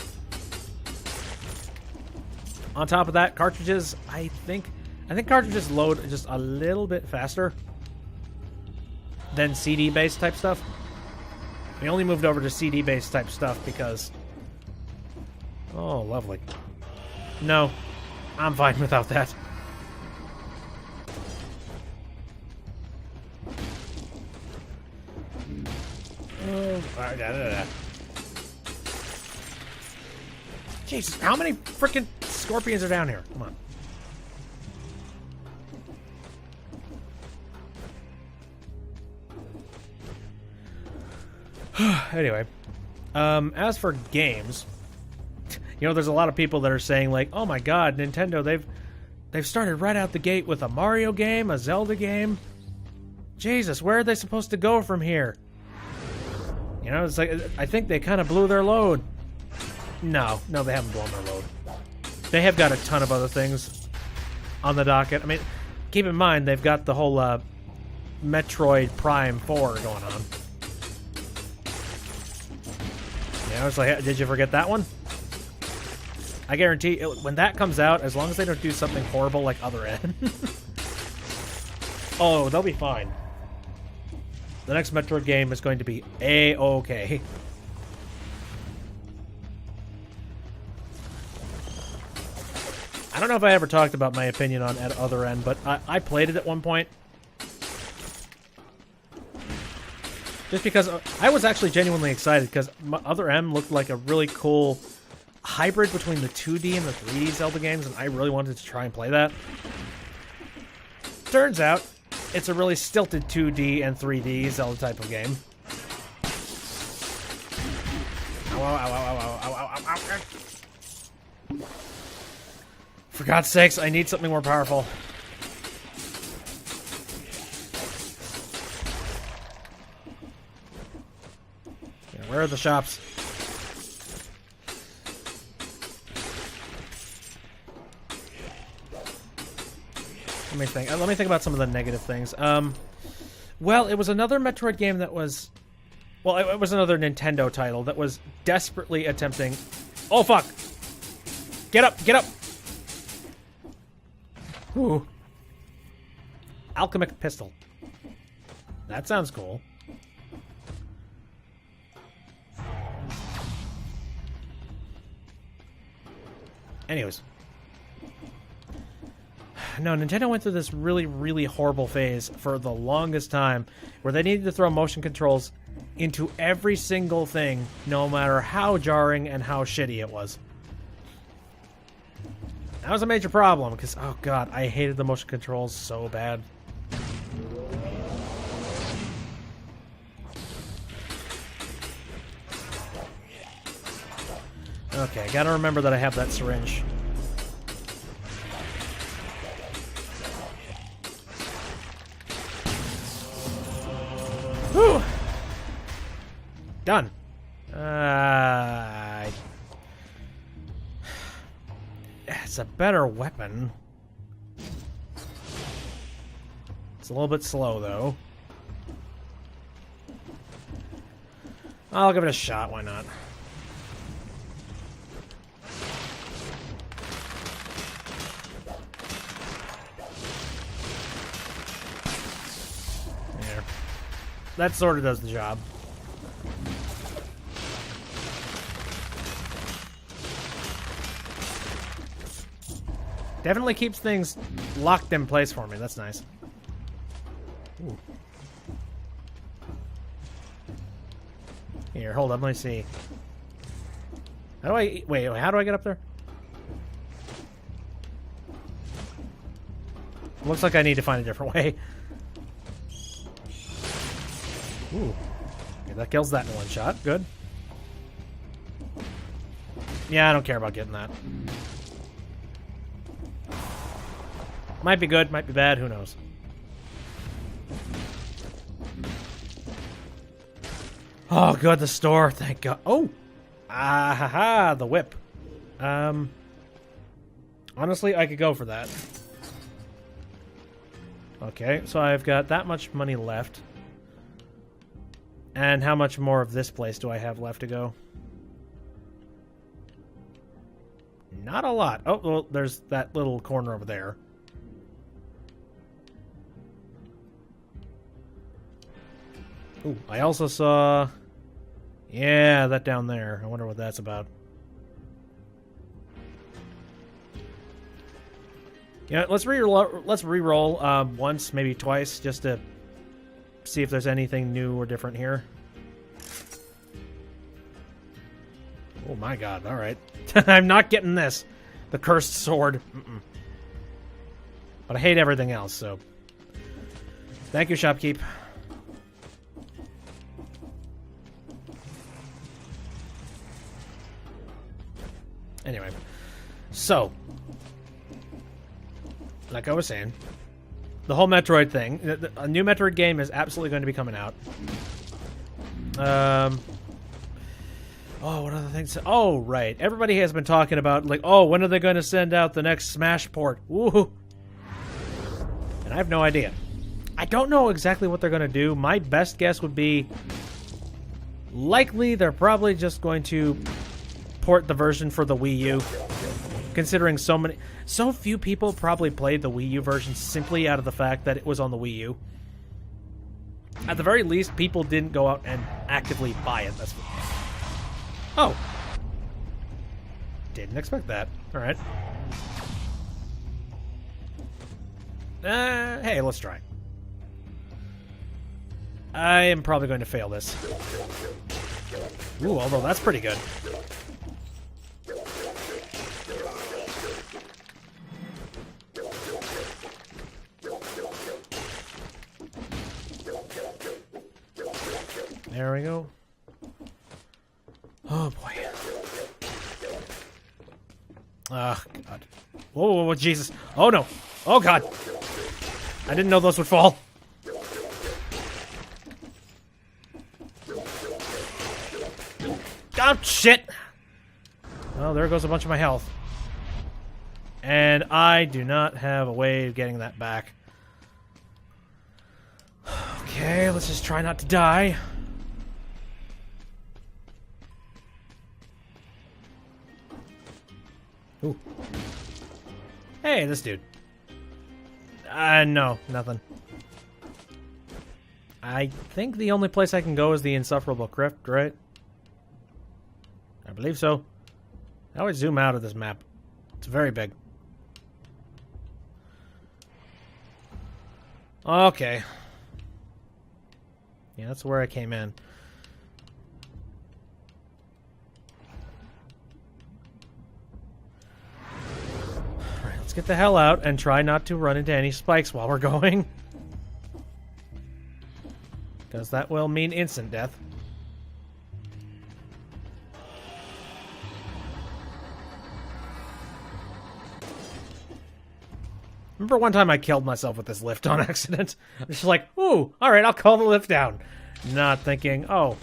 on top of that, cartridges, I think cartridges load just a little bit faster than CD-based type stuff. We only moved over to CD-based type stuff because... Oh, lovely. No, I'm fine without that. Jesus, how many freaking scorpions are down here? Come on. Anyway, as for games, you know, there's a lot of people that are saying, like, oh my god, Nintendo, they've started right out the gate with a Mario game, a Zelda game. Jesus, where are they supposed to go from here? You know, it's like, I think they kind of blew their load. No, they haven't blown their load. They have got a ton of other things on the docket. I mean, keep in mind, they've got the whole Metroid Prime 4 going on. You know, it's like, did you forget that one? I guarantee when that comes out, as long as they don't do something horrible like Other N, oh, they'll be fine. The next Metroid game is going to be A-okay. I don't know if I ever talked about my opinion on Other N, but I played it at one point. Just because I was actually genuinely excited, because Other M looked like a really cool hybrid between the 2D and the 3D Zelda games, and I really wanted to try and play that. Turns out, it's a really stilted 2D and 3D Zelda type of game. Ow, ow, ow, ow, ow, ow, ow, ow, ow. For God's sakes, I need something more powerful. Yeah, where are the shops? Let me think. Let me think about some of the negative things. Well, it was another Metroid game that was... Well, it was another Nintendo title that was desperately attempting... Oh, fuck! Get up! Get up! Ooh. Alchemic Pistol. That sounds cool. Anyways. No, Nintendo went through this really, really horrible phase for the longest time where they needed to throw motion controls into every single thing, no matter how jarring and how shitty it was. That was a major problem, because, oh god, I hated the motion controls so bad. Okay, gotta remember that I have that syringe. Whew! Done. It's a better weapon. It's a little bit slow, though. I'll give it a shot, why not? There. That sort of does the job. Definitely keeps things locked in place for me. That's nice. Ooh. Here, hold up. Let me see. How do I... Wait, how do I get up there? Looks like I need to find a different way. Ooh. Okay, that kills that in one shot. Good. Yeah, I don't care about getting that. Might be good, might be bad, who knows. Oh, good, the store, thank God. Oh! Ah, ha, ha, the whip. Honestly, I could go for that. Okay, so I've got that much money left. And how much more of this place do I have left to go? Not a lot. Oh, well, there's that little corner over there. Ooh, I also saw... Yeah, that down there. I wonder what that's about. Yeah, let's re-roll once, maybe twice, just to see if there's anything new or different here. Oh my god, alright. I'm not getting this. The cursed sword. Mm-mm. But I hate everything else, so... Thank you, shopkeep. Anyway, so, like I was saying, the whole Metroid thing, a new Metroid game is absolutely going to be coming out. Oh, what other things? Oh, right. Everybody has been talking about, like, oh, when are they going to send out the next Smash port? Woohoo! And I have no idea. I don't know exactly what they're going to do. My best guess would be, likely they're probably just going to port the version for the Wii U, considering so few people probably played the Wii U version simply out of the fact that it was on the Wii U. At the very least, people didn't go out and actively buy it. That's oh, didn't expect that. All right. Hey, let's try. I am probably going to fail this. Ooh, although that's pretty good. There we go. Oh, boy. Oh, God. Whoa, Jesus. Oh, no. Oh, God. I didn't know those would fall. Oh, shit. Well, there goes a bunch of my health. And I do not have a way of getting that back. Okay, let's just try not to die. Ooh. Hey, this dude. No, nothing. I think the only place I can go is the Insufferable Crypt, right? I believe so. I always zoom out of this map. It's very big. Okay. Yeah, that's where I came in. Alright, let's get the hell out and try not to run into any spikes while we're going. Because that will mean instant death. Remember one time I killed myself with this lift on accident? I'm just like, ooh, alright, I'll call the lift down. Not thinking, oh,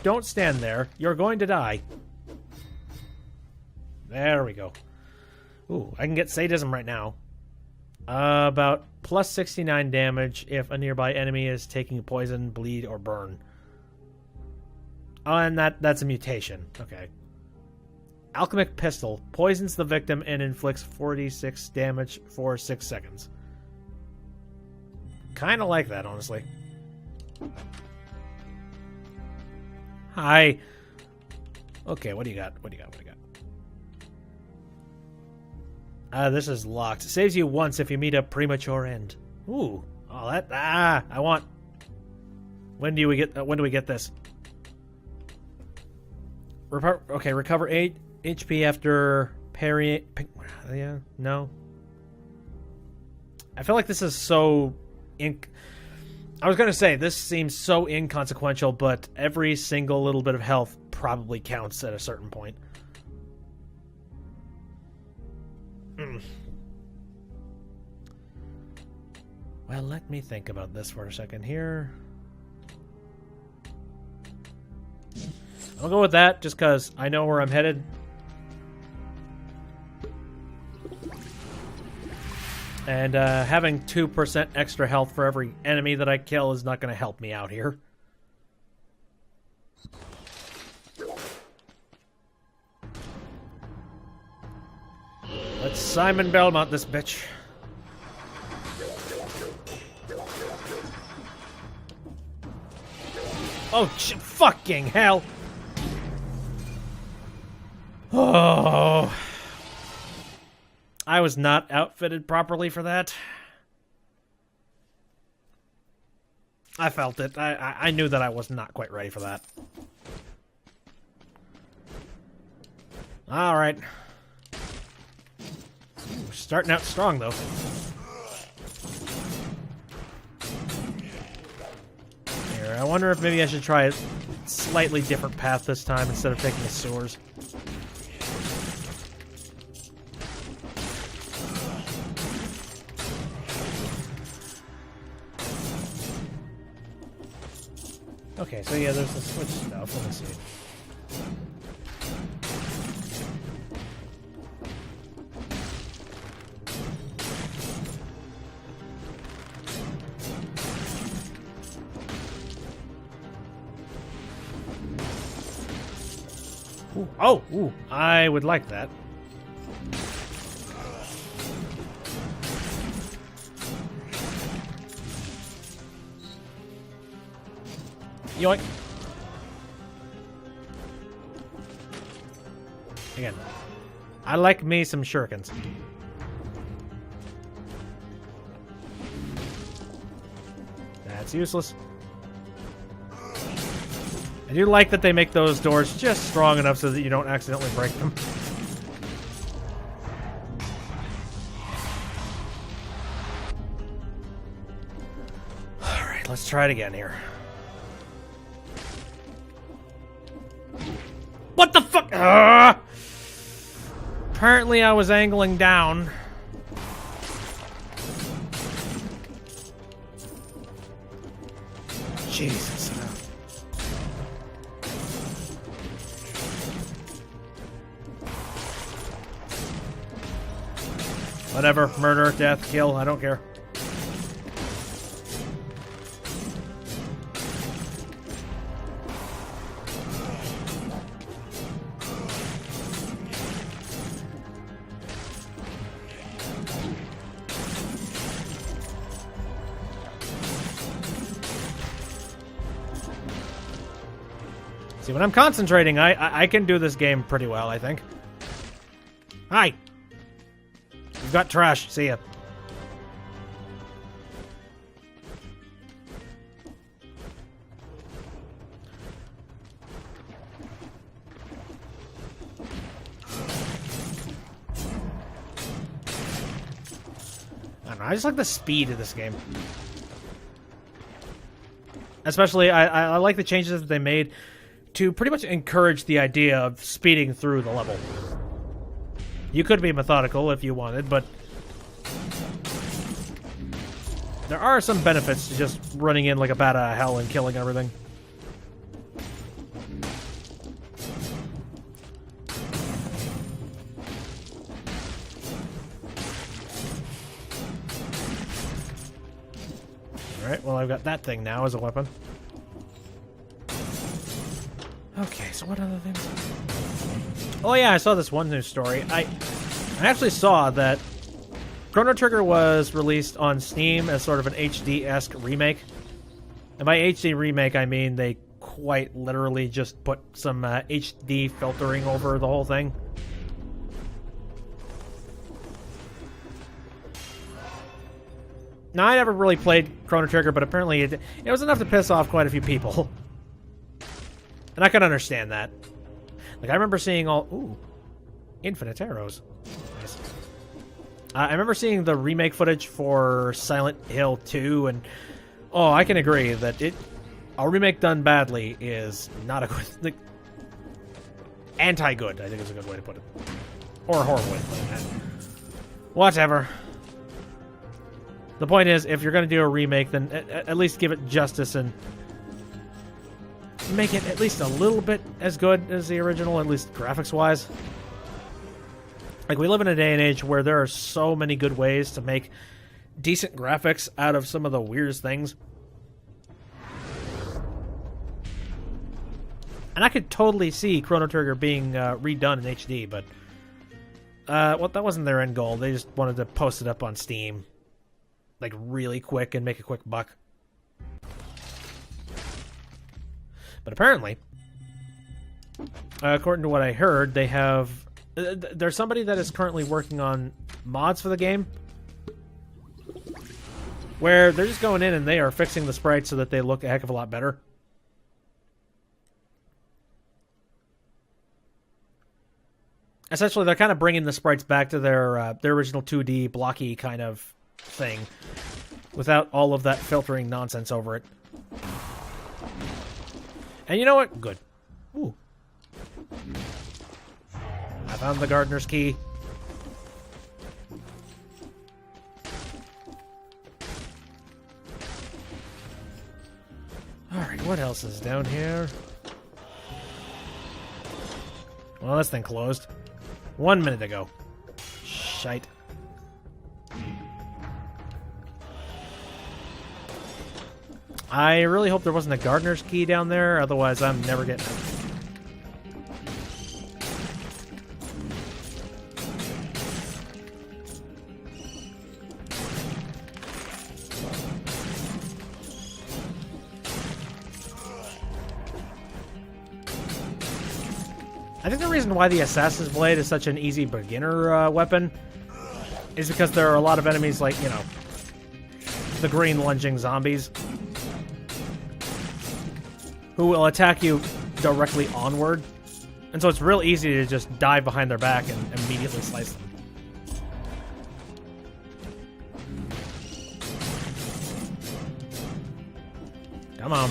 don't stand there. You're going to die. There we go. Ooh, I can get sadism right now. About plus 69 damage if a nearby enemy is taking poison, bleed, or burn. Oh, and that's a mutation. Okay. Alchemic Pistol poisons the victim and inflicts 46 damage for 6 seconds. Kind of like that, honestly. Hi. Okay, what do you got? What do you got? What do you got? This is locked. Saves you once if you meet a premature end. Ooh. Oh, that... I want... When do we get this? Okay, recover 8 HP after parry... Yeah, no. I feel like this is so... I was going to say, this seems so inconsequential, but every single little bit of health probably counts at a certain point. Well, let me think about this for a second here. I'll go with that, just because I know where I'm headed. And having 2% extra health for every enemy that I kill is not going to help me out here. Let's Simon Belmont this bitch. Oh, fucking hell. Oh. I was not outfitted properly for that. I felt it. I knew that I was not quite ready for that. Alright. Starting out strong, though. Here, I wonder if maybe I should try a slightly different path this time instead of taking the sewers. Okay, so yeah, there's the switch stuff. Let me see. Ooh, oh, ooh, I would like that. Yoink. Again, I like me some shurikens. That's useless. I do like that they make those doors just strong enough so that you don't accidentally break them. Alright, let's try it again here. What the fuck? Apparently I was angling down. Jesus. Whatever. Murder, death, kill. I don't care. See, when I'm concentrating, I can do this game pretty well, I think. Hi! You've got trash. See ya. I don't know, I just like the speed of this game. Especially, I like the changes that they made to pretty much encourage the idea of speeding through the level. You could be methodical if you wanted, but there are some benefits to just running in like a bat out of hell and killing everything. Alright, well I've got that thing now as a weapon. Okay, so what other things? Oh yeah, I saw this one news story. I actually saw that Chrono Trigger was released on Steam as sort of an HD-esque remake. And by HD remake, I mean they quite literally just put some HD filtering over the whole thing. Now, I never really played Chrono Trigger, but apparently it was enough to piss off quite a few people. And I can understand that. Like, I remember seeing ooh, infinite arrows. Nice. I remember seeing the remake footage for Silent Hill 2, and oh, I can agree that a remake done badly is not a good, like, anti-good, I think is a good way to put it. Or a horrible way to put it. Whatever. The point is, if you're going to do a remake, then at least give it justice and make it at least a little bit as good as the original, at least graphics-wise. Like, we live in a day and age where there are so many good ways to make decent graphics out of some of the weirdest things. And I could totally see Chrono Trigger being redone in HD, but well, that wasn't their end goal. They just wanted to post it up on Steam, like, really quick and make a quick buck. But apparently, according to what I heard, they have... there's somebody that is currently working on mods for the game, where they're just going in and they are fixing the sprites so that they look a heck of a lot better. Essentially, they're kind of bringing the sprites back to their original 2D blocky kind of thing, without all of that filtering nonsense over it. And you know what? Good. Ooh. I found the gardener's key. Alright, what else is down here? Well, this thing closed 1 minute ago. Shite. I really hope there wasn't a gardener's key down there, otherwise I'm never getting it. I think the reason why the Assassin's Blade is such an easy beginner weapon is because there are a lot of enemies like, you know, the green lunging zombies who will attack you directly onward. And so it's real easy to just dive behind their back and immediately slice them. Come on.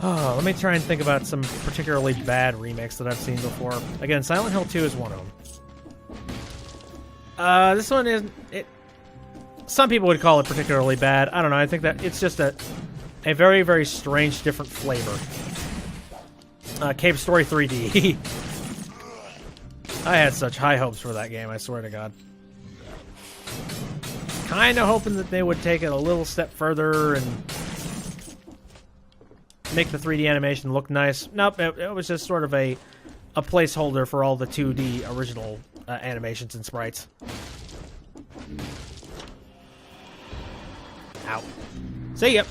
Oh, let me try and think about some particularly bad remakes that I've seen before. Again, Silent Hill 2 is one of them. This one is... Some people would call it particularly bad. I don't know. I think that it's just a very, very strange, different flavor. Cave Story 3D. I had such high hopes for that game, I swear to God. Kind of hoping that they would take it a little step further and make the 3D animation look nice. Nope, it was just sort of a placeholder for all the 2D original animations and sprites. Ow. See ya.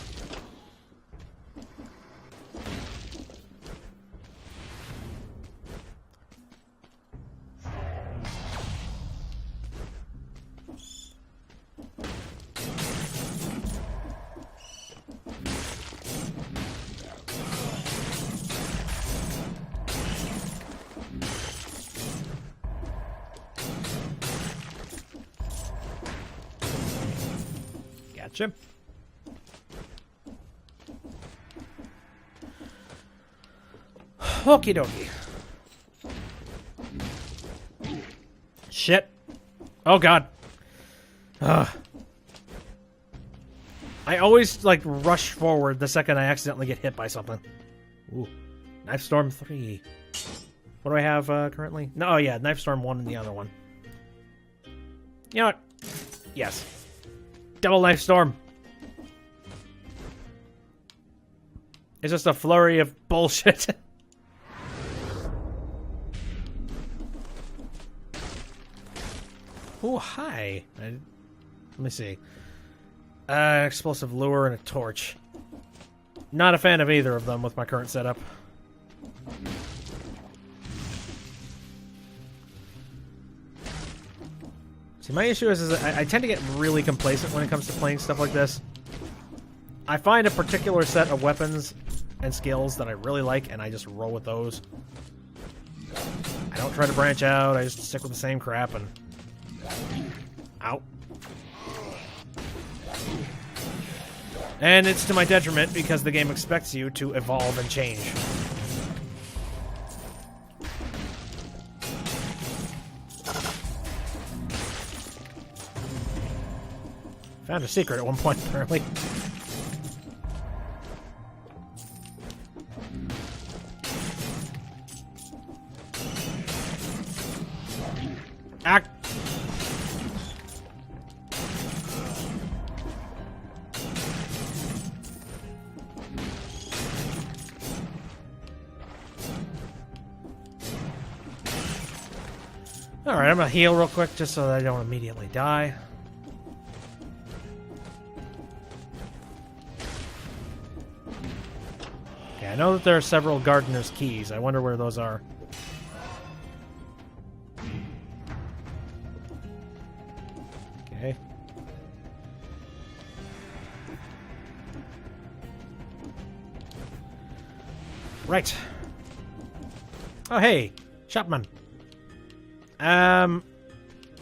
Gotcha. Okie dokie. Shit. Oh god. Ugh. I always, like, rush forward the second I accidentally get hit by something. Ooh. Knife Storm 3. What do I have currently? No, oh yeah, Knife Storm 1 and the other one. You know what? Yes. Double Knife Storm. It's just a flurry of bullshit. Oh, hi. Let me see. Explosive lure and a torch. Not a fan of either of them with my current setup. See, my issue is that I tend to get really complacent when it comes to playing stuff like this. I find a particular set of weapons and skills that I really like, and I just roll with those. I don't try to branch out, I just stick with the same crap and... Ow. And it's to my detriment because the game expects you to evolve and change. Found a secret at one point, apparently. Act. Alright, I'm gonna heal real quick just so that I don't immediately die. Okay, I know that there are several Gardener's Keys. I wonder where those are. Okay. Right. Oh, hey, Shopman.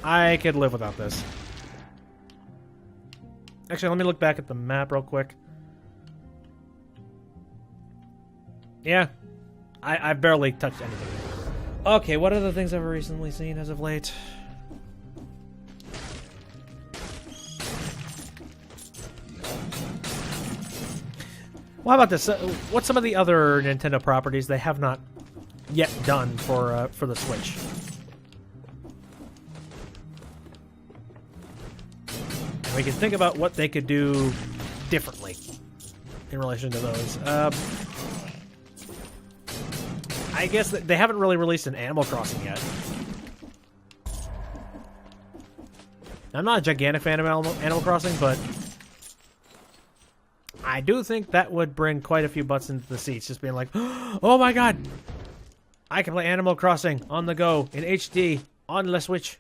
I could live without this. Actually, let me look back at the map real quick. Yeah, I've barely touched anything. Okay, what are the things I've recently seen as of late? Well, how about this? What's some of the other Nintendo properties they have not yet done for the Switch? And we can think about what they could do differently in relation to those. I guess that they haven't really released an Animal Crossing yet. I'm not a gigantic fan of Animal Crossing, but I do think that would bring quite a few butts into the seats, just being like, oh my god, I can play Animal Crossing on the go, in HD, on the Switch.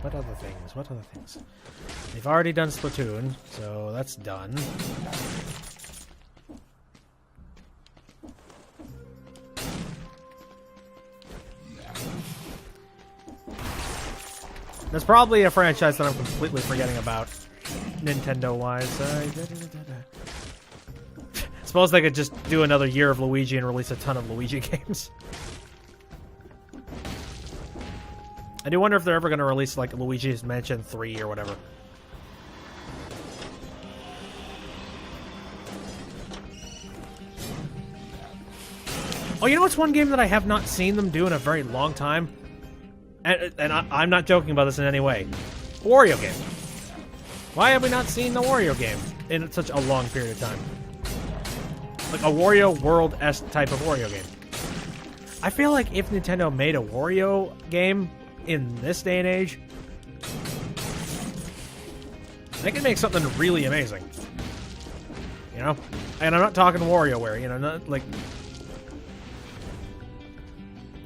What other things? What other things? They've already done Splatoon, so that's done. There's probably a franchise that I'm completely forgetting about, Nintendo-wise. Suppose they could just do another year of Luigi and release a ton of Luigi games. I do wonder if they're ever going to release, like, Luigi's Mansion 3 or whatever. Oh, you know what's one game that I have not seen them do in a very long time? And I'm not joking about this in any way. Wario game. Why have we not seen the Wario game in such a long period of time? Like a Wario World-esque type of Wario game. I feel like if Nintendo made a Wario game in this day and age, they could make something really amazing. You know? And I'm not talking WarioWare, you know, not like...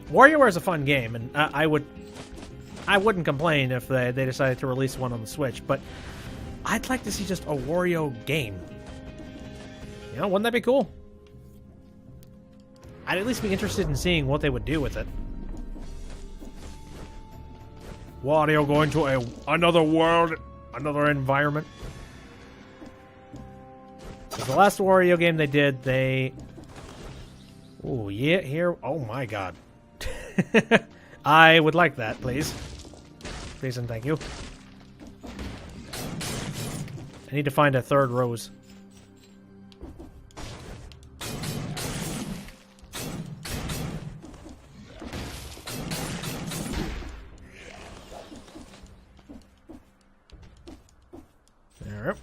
WarioWare is a fun game, and I wouldn't complain if they decided to release one on the Switch, but I'd like to see just a Wario game. You know, wouldn't that be cool? I'd at least be interested in seeing what they would do with it. Wario going to another world, another environment. The last Wario game they did, oh, yeah, here... Oh, my God. I would like that, please. Please and thank you. I need to find a third rose. There.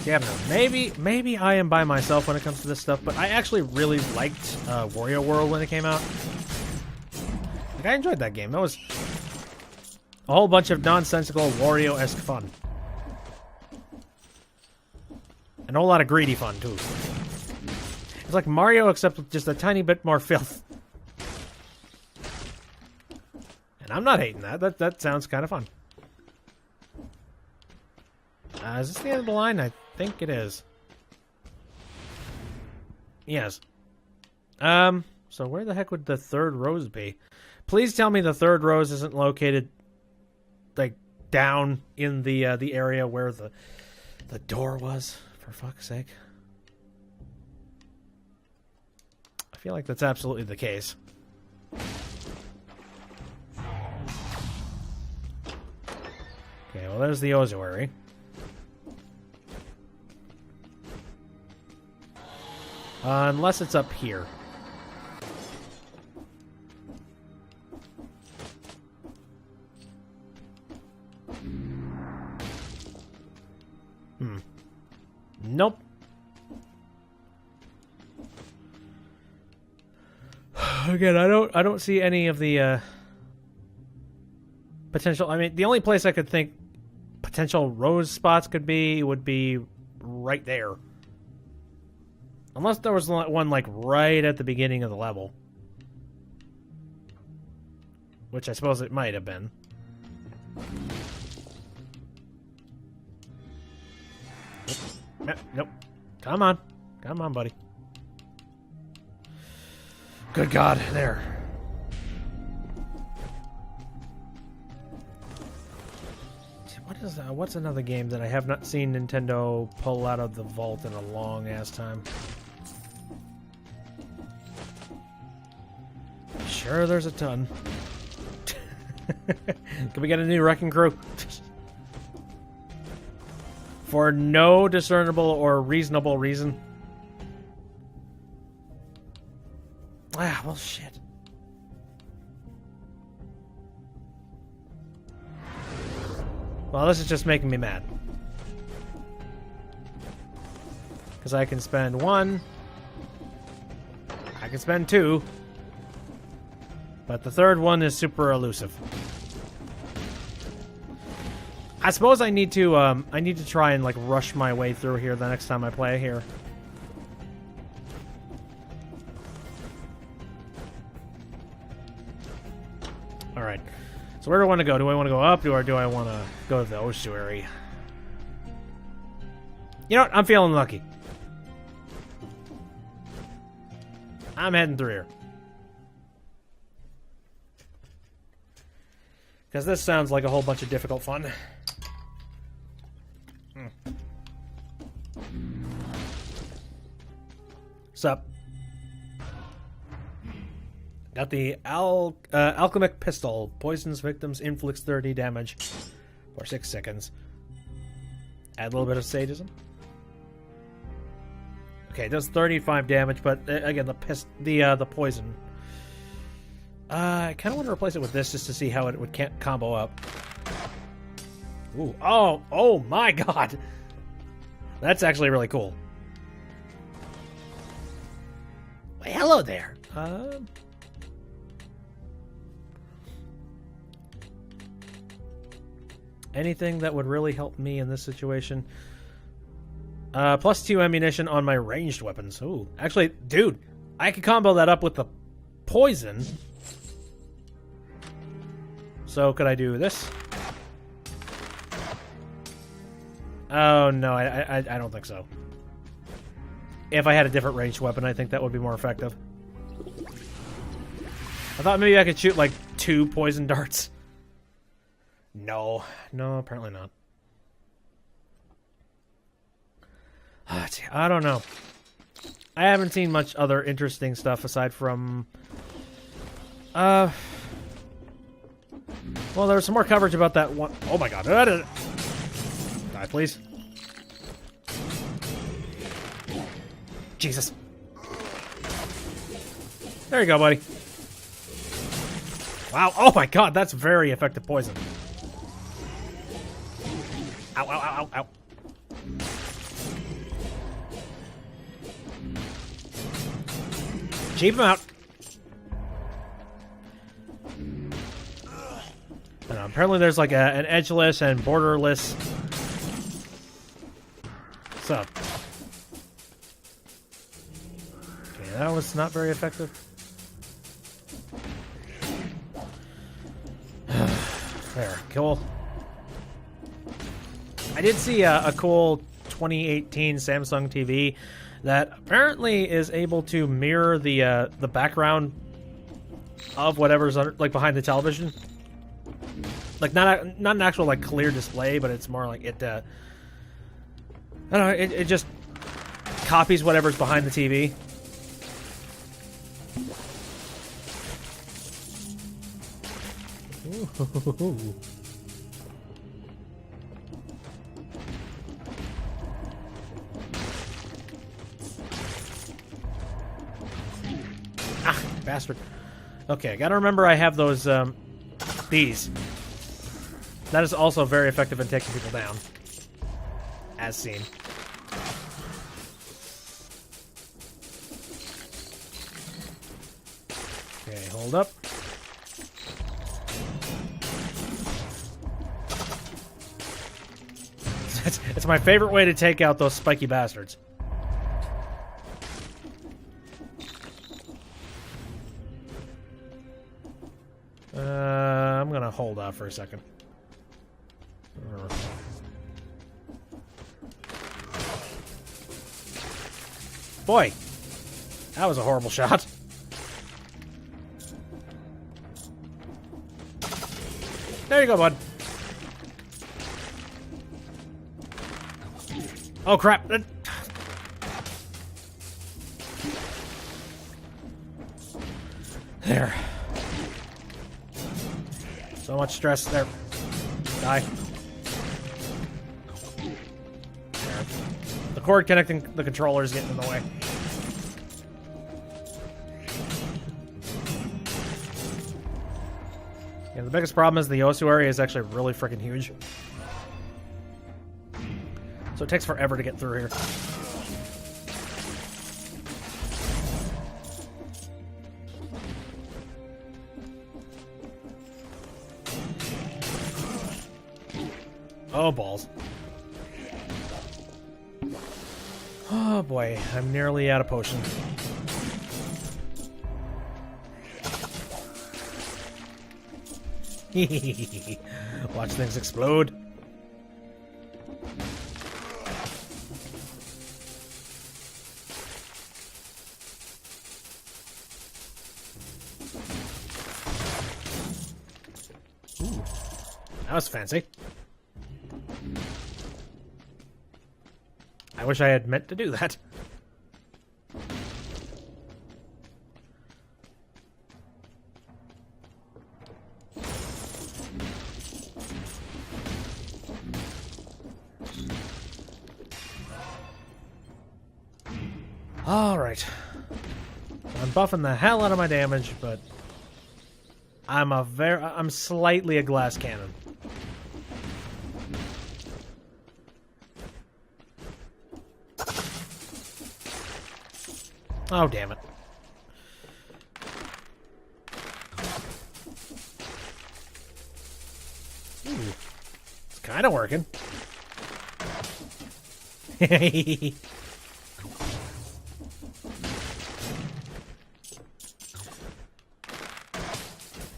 Yeah, no, maybe I am by myself when it comes to this stuff, but I actually really liked Wario World when it came out. Like, I enjoyed that game. That was a whole bunch of nonsensical Wario-esque fun. And a whole lot of greedy fun, too. It's like Mario, except with just a tiny bit more filth. And I'm not hating that. That sounds kind of fun. Is this the end of the line? I think it is. Yes. So where the heck would the third rose be? Please tell me the third rose isn't located, like, down in the area where the door was, for fuck's sake. I feel like that's absolutely the case. Okay, well, there's the ossuary. Unless it's up here. Nope. Again, I don't see any of the potential. I mean, the only place I could think potential rose spots would be right there. Unless there was one, like, right at the beginning of the level. Which I suppose it might have been. Nope. Come on. Come on, buddy. Good God, there. What's another game that I have not seen Nintendo pull out of the vault in a long-ass time? Sure, there's a ton. Can we get a new Wrecking Crew? For no discernible or reasonable reason. Ah, well, shit. Well, this is just making me mad. Because I can spend 1. I can spend 2. But the third one is super elusive. I suppose I need to try and, like, rush my way through here the next time I play here. Alright. So where do I want to go? Do I want to go up, or do I want to go to the ossuary? You know what? I'm feeling lucky. I'm heading through here. Because this sounds like a whole bunch of difficult fun. Sup? Got the alchemic pistol. Poisons victims, inflicts 30 damage for 6 seconds. Add a little bit of sadism. Okay, it does 35 damage, but again, the poison. I kind of want to replace it with this just to see how it would combo up. Ooh, oh my god! That's actually really cool. Well, hello there. Anything that would really help me in this situation? +2 ammunition on my ranged weapons. Ooh, actually, dude, I could combo that up with the poison. So could I do this? Oh no, I don't think so. If I had a different ranged weapon, I think that would be more effective. I thought maybe I could shoot like 2 poison darts. No, apparently not. I don't know. I haven't seen much other interesting stuff aside from... Well, there was some more coverage about that one... Oh my god. Die, please. Jesus. There you go, buddy. Wow. Oh my god, that's very effective poison. Ow, ow, ow, ow, ow. Cheap him out. Apparently there's like an edgeless and borderless. What's up? Okay, that was not very effective. There, cool. I did see a cool 2018 Samsung TV that apparently is able to mirror the background of whatever's under, like behind the television. Like not an actual like clear display, but it's more like it. I don't know. It just copies whatever's behind the TV. Ooh. Ah, bastard. Okay, gotta remember I have those, these. That is also very effective in taking people down. As seen. Okay, hold up. It's my favorite way to take out those spiky bastards. I'm gonna hold off for a second. Boy, that was a horrible shot. There you go, bud. Oh, crap. There. So much stress there. Die. There. The cord connecting the controller is getting in the way. Yeah, the biggest problem is the Yosu area is actually really freaking huge. So it takes forever to get through here. Oh, balls. Oh, boy. I'm nearly out of potions. Watch things explode. Ooh. That was fancy. I wish I had meant to do that. Alright. I'm buffing the hell out of my damage, but I'm slightly a glass cannon. Oh, damn it. Ooh, it's kind of working. I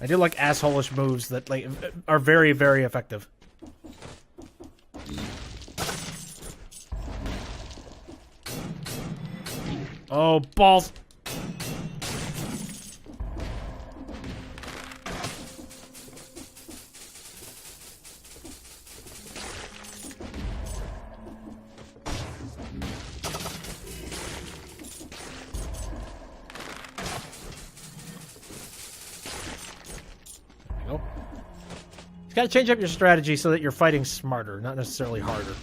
do like asshole-ish moves that like are very, very effective. Oh, balls. There we go. You gotta change up your strategy so that you're fighting smarter, not necessarily harder.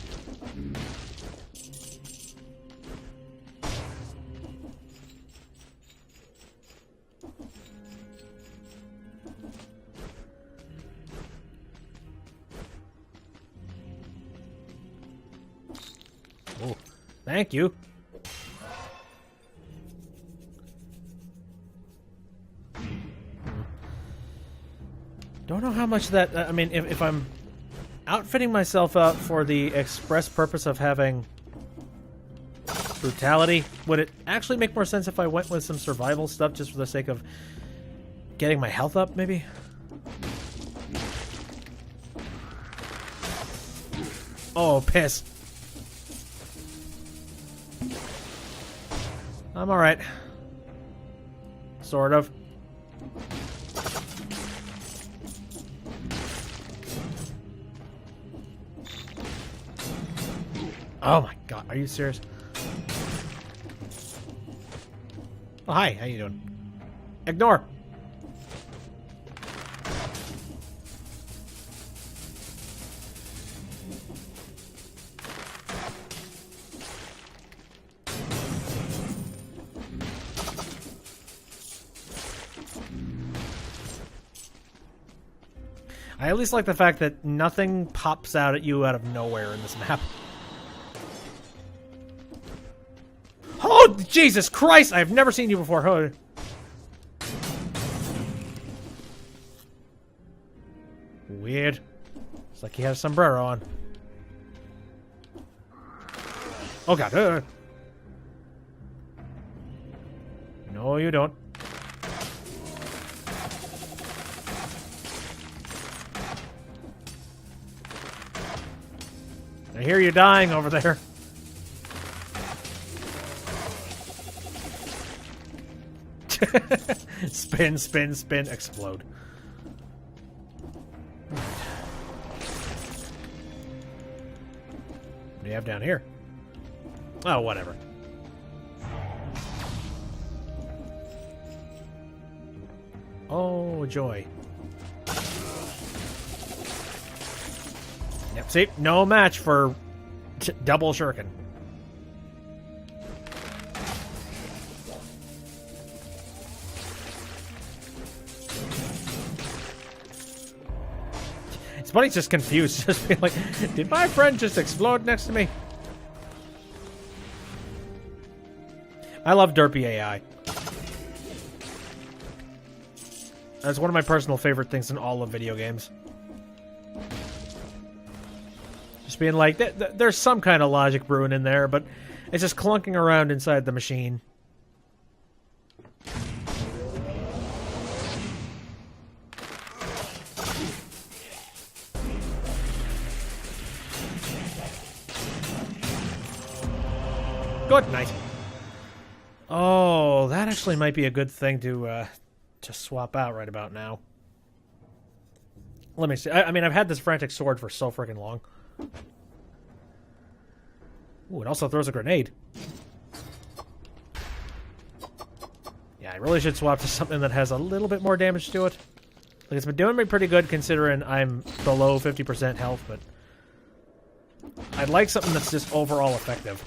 Oh, thank you. Don't know how much that... I mean, if I'm outfitting myself up for the express purpose of having brutality, would it actually make more sense if I went with some survival stuff just for the sake of getting my health up, maybe? Oh, piss. I'm alright. Sort of. Oh my god, are you serious? Oh, hi, how you doing? Ignore! I at least like the fact that nothing pops out at you out of nowhere in this map. Oh, Jesus Christ! I've never seen you before. Oh. Weird. It's like he has a sombrero on. Oh, God. No, you don't. I hear you dying over there. Spin, spin, spin, explode. What do you have down here? Oh, whatever. Oh, joy. Yep, see? No match for double shuriken. It's funny, just confused. Just being like, did my friend just explode next to me? I love derpy AI. That's one of my personal favorite things in all of video games. Just being like, there's some kind of logic brewing in there, but it's just clunking around inside the machine. Good night. Oh, that actually might be a good thing to swap out right about now. Let me see. I mean, I've had this frantic sword for so freaking long. Ooh, it also throws a grenade. Yeah, I really should swap to something that has a little bit more damage to it. Like, it's been doing me pretty good considering I'm below 50% health, but I'd like something that's just overall effective.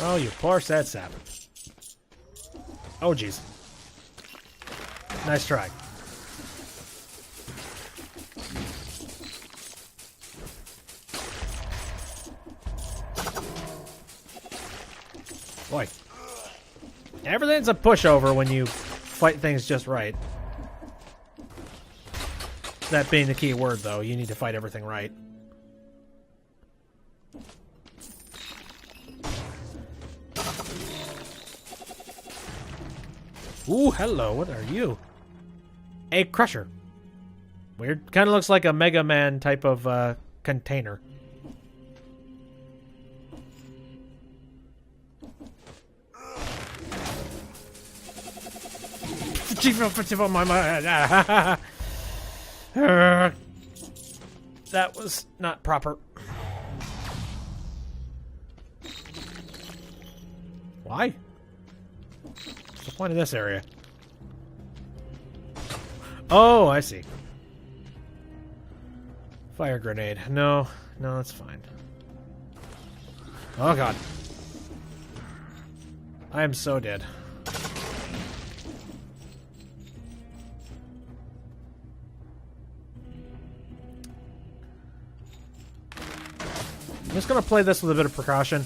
Oh, you poor sad sap. Oh, jeez. Nice try. Boy. Everything's a pushover when you fight things just right. That being the key word, though. You need to fight everything right. Ooh, hello. What are you? A crusher. Weird. Kind of looks like a Mega Man type of container. That was not proper. Why? What's the point of this area? Oh, I see. Fire grenade. No, no, that's fine. Oh, God. I am so dead. I'm just going to play this with a bit of precaution.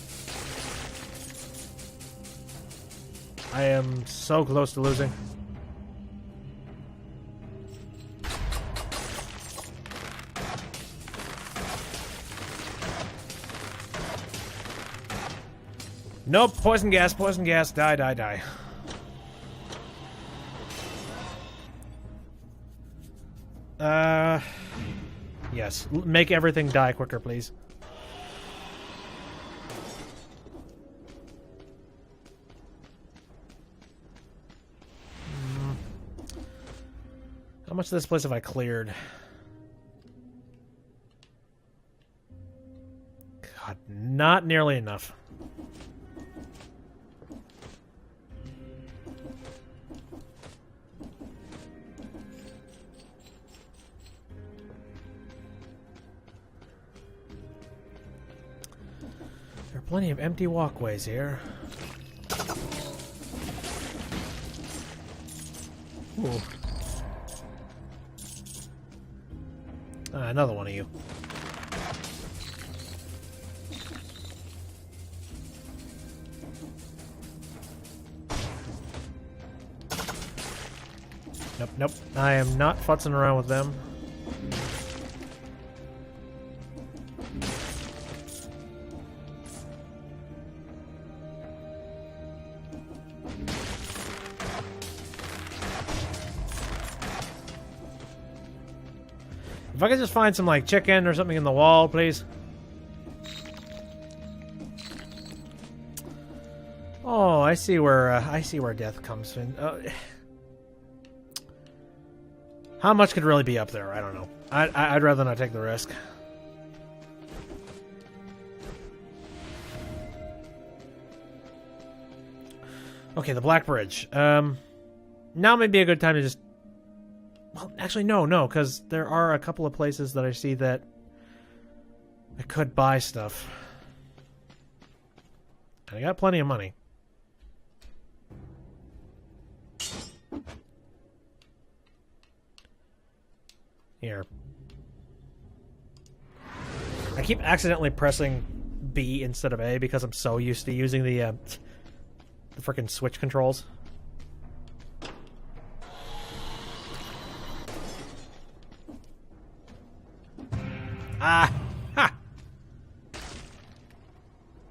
I am so close to losing. Nope, poison gas, die, die, die. Yes, make everything die quicker, please. How much of this place have I cleared? God, not nearly enough. There are plenty of empty walkways here. Ooh. Another one of you. Nope, nope. I am not futzing around with them. If I could just find some, like, chicken or something in the wall, please. Oh, I see where death comes in. How much could really be up there? I don't know. I'd rather not take the risk. Okay, the Black Bridge. Now may be a good time to just... Well, actually, no, because there are a couple of places that I see that I could buy stuff. And I got plenty of money. Here. I keep accidentally pressing B instead of A because I'm so used to using the frickin' switch controls. Ah! Ha!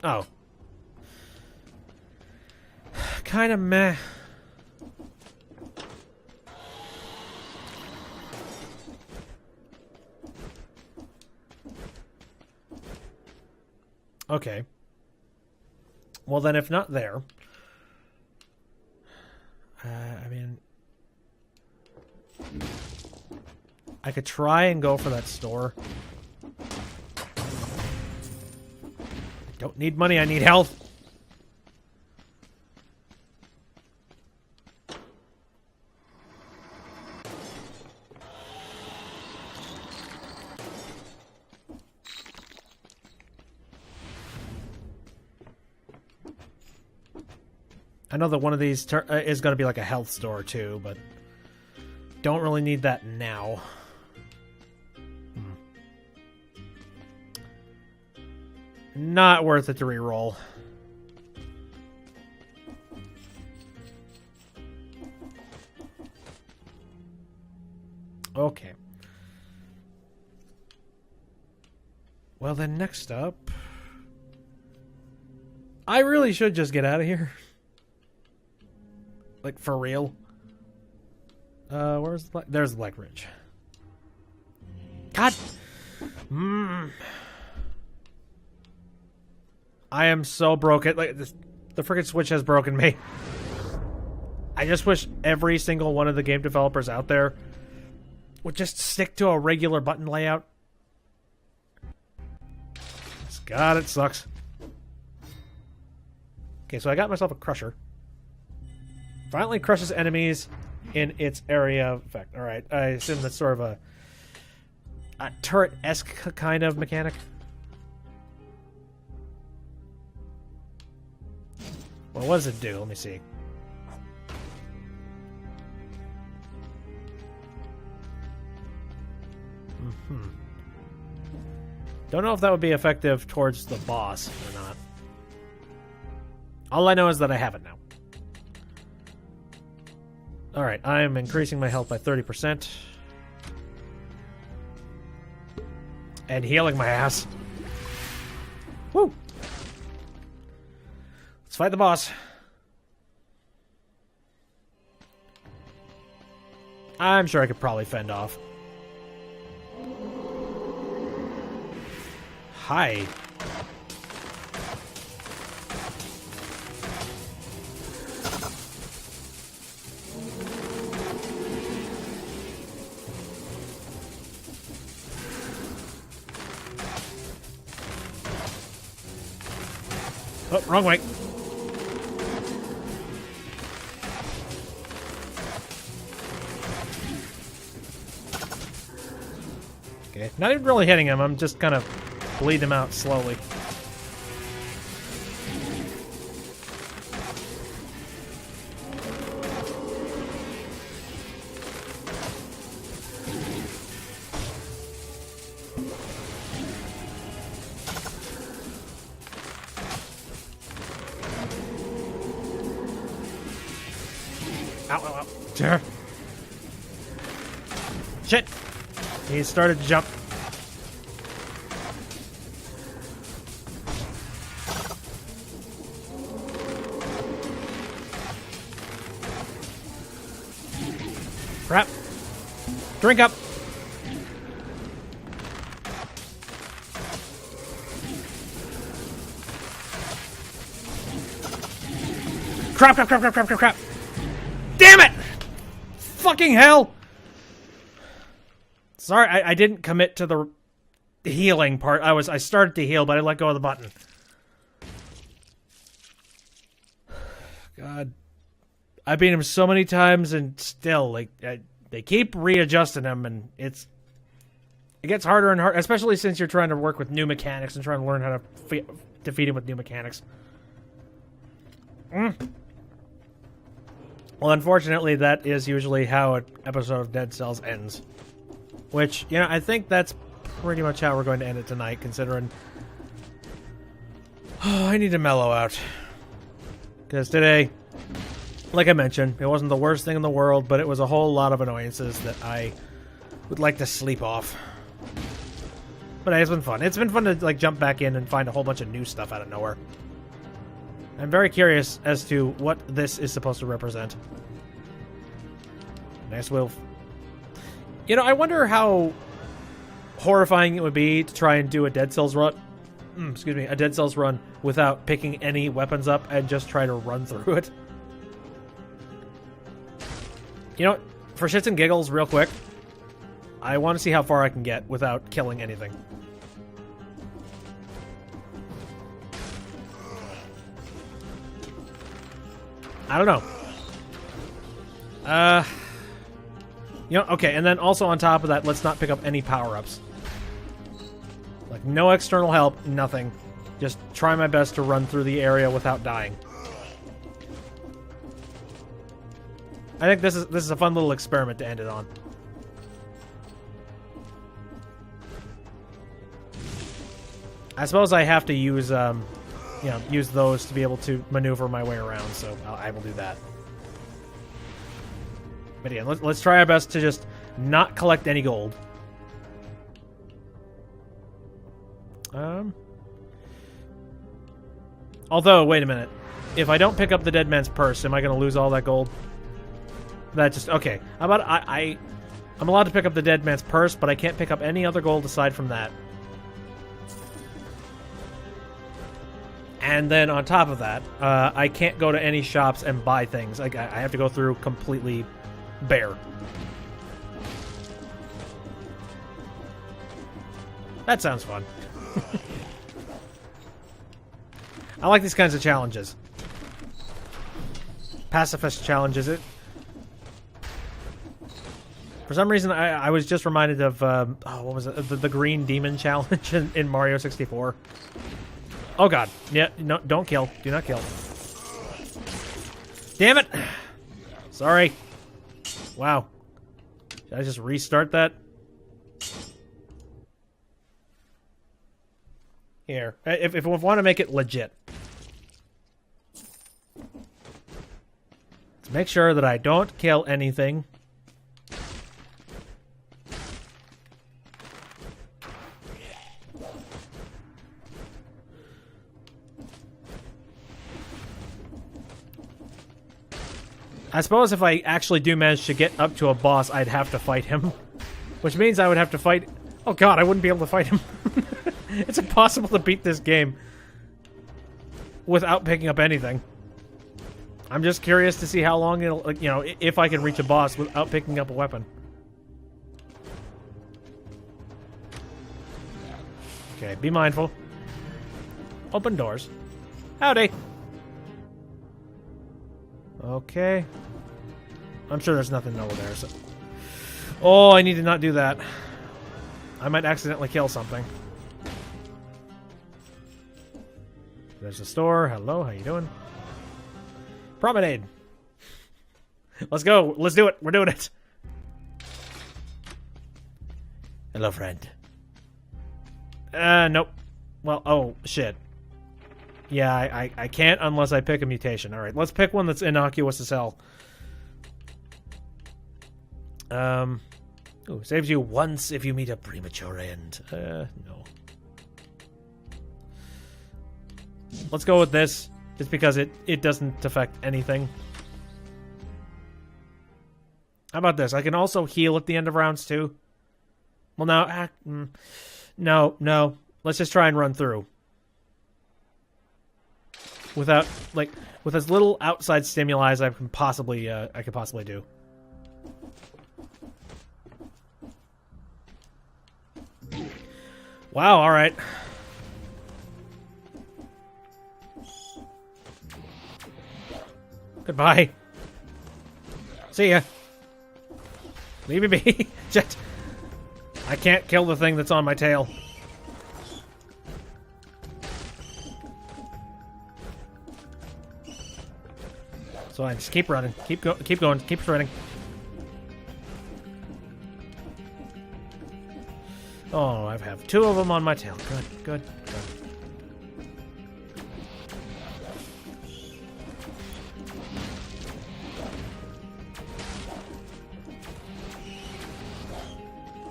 Oh. Kinda meh. Okay. Well, then if not there... I mean... I could try and go for that store. I don't need money, I need health. I know that one of these is going to be like a health store too, but don't really need that now. Not worth it to reroll. Okay. Well then, next up... I really should just get out of here. Like, for real. Where's the... There's the Black Ridge. God! I am so broken. Like, the freaking Switch has broken me. I just wish every single one of the game developers out there would just stick to a regular button layout. God, it sucks. Okay, so I got myself a Crusher. Violently crushes enemies in its area of effect. Alright, I assume that's sort of a turret-esque kind of mechanic. Well, what does it do? Let me see. Don't know if that would be effective towards the boss or not. All I know is that I have it now. Alright, I am increasing my health by 30%. And healing my ass. Woo! Let's fight the boss. I'm sure I could probably fend off. Hi. Oh, wrong way. Okay, not even really hitting him, I'm just kind of bleeding him out slowly. Ow, ow, ow. Shit! He started to jump. Crap. Drink up. Crap, crap, crap, crap, crap, crap, crap. Damn it! Fucking hell! Sorry, I didn't commit to the healing part. I started to heal, but I let go of the button. God. I beat him so many times, and still, like, they keep readjusting him, and it gets harder and harder, especially since you're trying to work with new mechanics and trying to learn how to defeat him with new mechanics. Well, unfortunately, that is usually how an episode of Dead Cells ends. Which, you know, I think that's pretty much how we're going to end it tonight, considering... Oh, I need to mellow out. Because today, like I mentioned, it wasn't the worst thing in the world, but it was a whole lot of annoyances that I would like to sleep off. But hey, it's been fun. It's been fun to, like, jump back in and find a whole bunch of new stuff out of nowhere. I'm very curious as to what this is supposed to represent. Nice wolf. You know, I wonder how horrifying it would be to try and do a Dead Cells run excuse me, a Dead Cells run without picking any weapons up and just try to run through it. You know what? For shits and giggles, real quick, I want to see how far I can get without killing anything. I don't know. You know, okay, and then also on top of that, let's not pick up any power-ups. Like, no external help, nothing. Just try my best to run through the area without dying. I think this is a fun little experiment to end it on. I suppose I have to use, you know, use those to be able to maneuver my way around, so I will do that. But yeah, let's try our best to just not collect any gold. Although, wait a minute. If I don't pick up the dead man's purse, am I going to lose all that gold? That just... Okay. I'm allowed to pick up the dead man's purse, but I can't pick up any other gold aside from that. And then on top of that, I can't go to any shops and buy things. I have to go through completely bare. That sounds fun. I like these kinds of challenges. Pacifist challenges. For some reason, I was just reminded of, what was it? The Green Demon Challenge in Mario 64. Oh god. Yeah, no, don't kill. Do not kill. Damn it! Sorry. Wow. Should I just restart that? Here. If we want to make it legit. Let's make sure that I don't kill anything. I suppose if I actually do manage to get up to a boss, I'd have to fight him. Which means I would have to fight... Oh god, I wouldn't be able to fight him. It's impossible to beat this game without picking up anything. I'm just curious to see how long it'll... You know, if I can reach a boss without picking up a weapon. Okay, be mindful. Open doors. Howdy! Okay. I'm sure there's nothing over there, so... Oh, I need to not do that. I might accidentally kill something. There's a store. Hello, how you doing? Promenade. Let's go. Let's do it. We're doing it. Hello, friend. Nope. Well, oh, shit. Yeah, I can't unless I pick a mutation. Alright, let's pick one that's innocuous as hell. Ooh, saves you once if you meet a premature end. No. Let's go with this, just because it doesn't affect anything. How about this? I can also heal at the end of rounds, too. Well, now, no. Let's just try and run through. Without, like, with as little outside stimuli as I can possibly do. Wow, alright. Goodbye. See ya. Leave me be. Just, I can't kill the thing that's on my tail. So I just keep running. Keep going. Keep running. Oh, I have 2 of them on my tail. Good.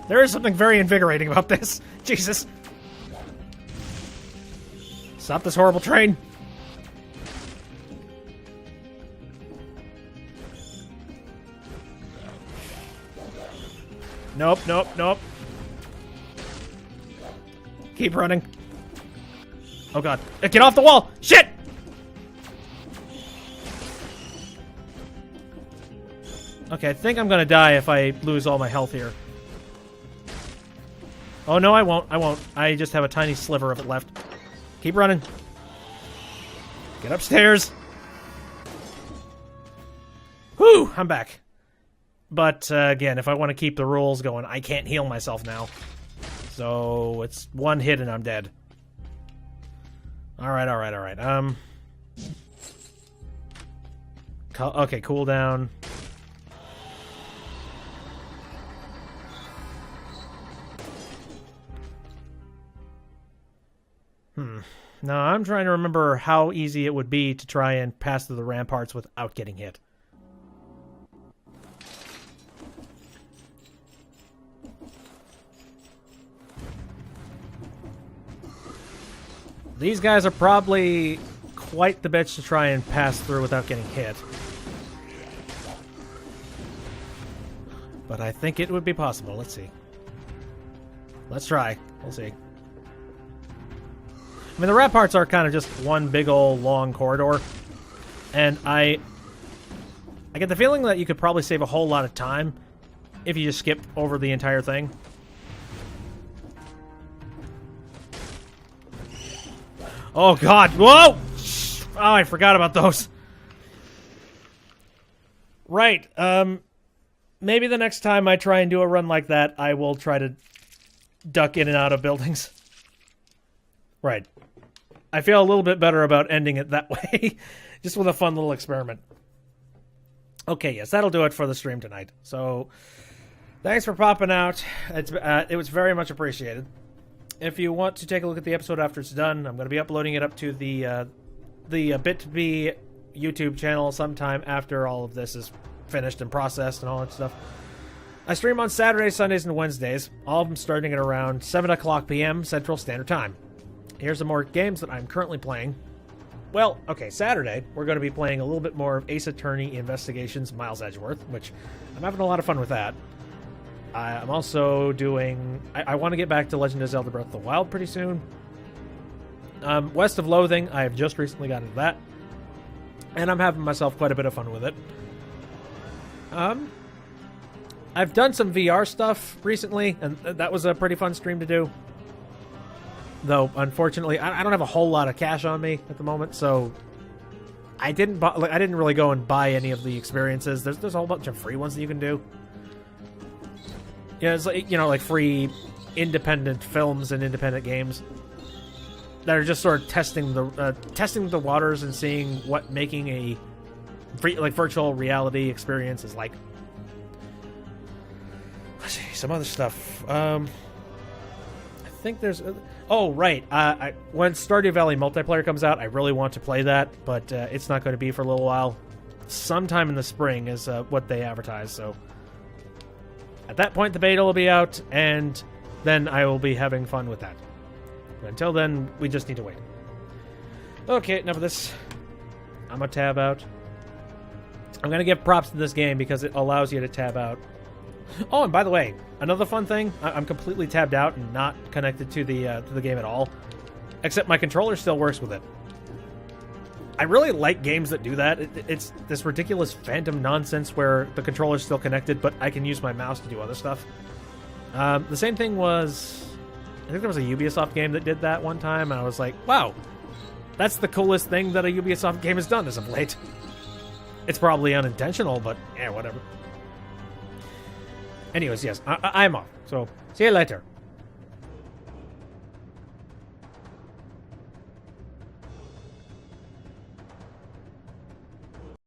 There is something very invigorating about this. Jesus. Stop this horrible train. Nope. Keep running. Oh god. Get off the wall! Shit! Okay, I think I'm gonna die if I lose all my health here. Oh no, I won't. I won't. I just have a tiny sliver of it left. Keep running. Get upstairs. Whew, I'm back. But, again, if I want to keep the rules going, I can't heal myself now. So, it's one hit and I'm dead. Alright, alright, alright. Okay, cooldown. No, I'm trying to remember how easy it would be to try and pass through the ramparts without getting hit. These guys are probably quite the bitch to try and pass through without getting hit. But I think it would be possible. Let's see. Let's try. We'll see. I mean, the ramparts are kind of just one big old long corridor. And I get the feeling that you could probably save a whole lot of time if you just skip over the entire thing. Oh, God. Whoa! Oh, I forgot about those. Right. Maybe the next time I try and do a run like that, I will try to duck in and out of buildings. Right. I feel a little bit better about ending it that way. Just with a fun little experiment. Okay, yes, that'll do it for the stream tonight. So, thanks for popping out. It was very much appreciated. If you want to take a look at the episode after it's done, I'm going to be uploading it up to the Bit2B YouTube channel sometime after all of this is finished and processed and all that stuff. I stream on Saturdays, Sundays, and Wednesdays, all of them starting at around 7 o'clock p.m. Central Standard Time. Here's some more games that I'm currently playing. Well, okay, Saturday, we're going to be playing a little bit more of Ace Attorney Investigations Miles Edgeworth, which I'm having a lot of fun with that. I'm also doing... I want to get back to Legend of Zelda Breath of the Wild pretty soon. West of Loathing, I have just recently gotten into that. And I'm having myself quite a bit of fun with it. I've done some VR stuff recently, and that was a pretty fun stream to do. Though, unfortunately, I don't have a whole lot of cash on me at the moment, so I didn't really go and buy any of the experiences. There's a whole bunch of free ones that you can do. Yeah, it's like, you know, like free independent films and independent games that are just sort of testing the waters and seeing what making a free, like, virtual reality experience is like. Let's see some other stuff. I think there's. Oh, right. When Stardew Valley multiplayer comes out, I really want to play that, but it's not going to be for a little while. Sometime in the spring is what they advertise, so at that point the beta will be out, and then I will be having fun with that. But until then, we just need to wait. Okay, enough of this. I'm going to tab out. I'm going to give props to this game because it allows you to tab out. Oh, and by the way, another fun thing, I'm completely tabbed out and not connected to the game at all, except my controller still works with it. I really like games that do that. It's this ridiculous phantom nonsense where the controller's still connected, but I can use my mouse to do other stuff. The same thing was, I think there was a Ubisoft game that did that one time, and I was like, wow, that's the coolest thing that a Ubisoft game has done as of late. It's probably unintentional, but yeah, whatever. Anyways, yes, I'm off. So, see you later.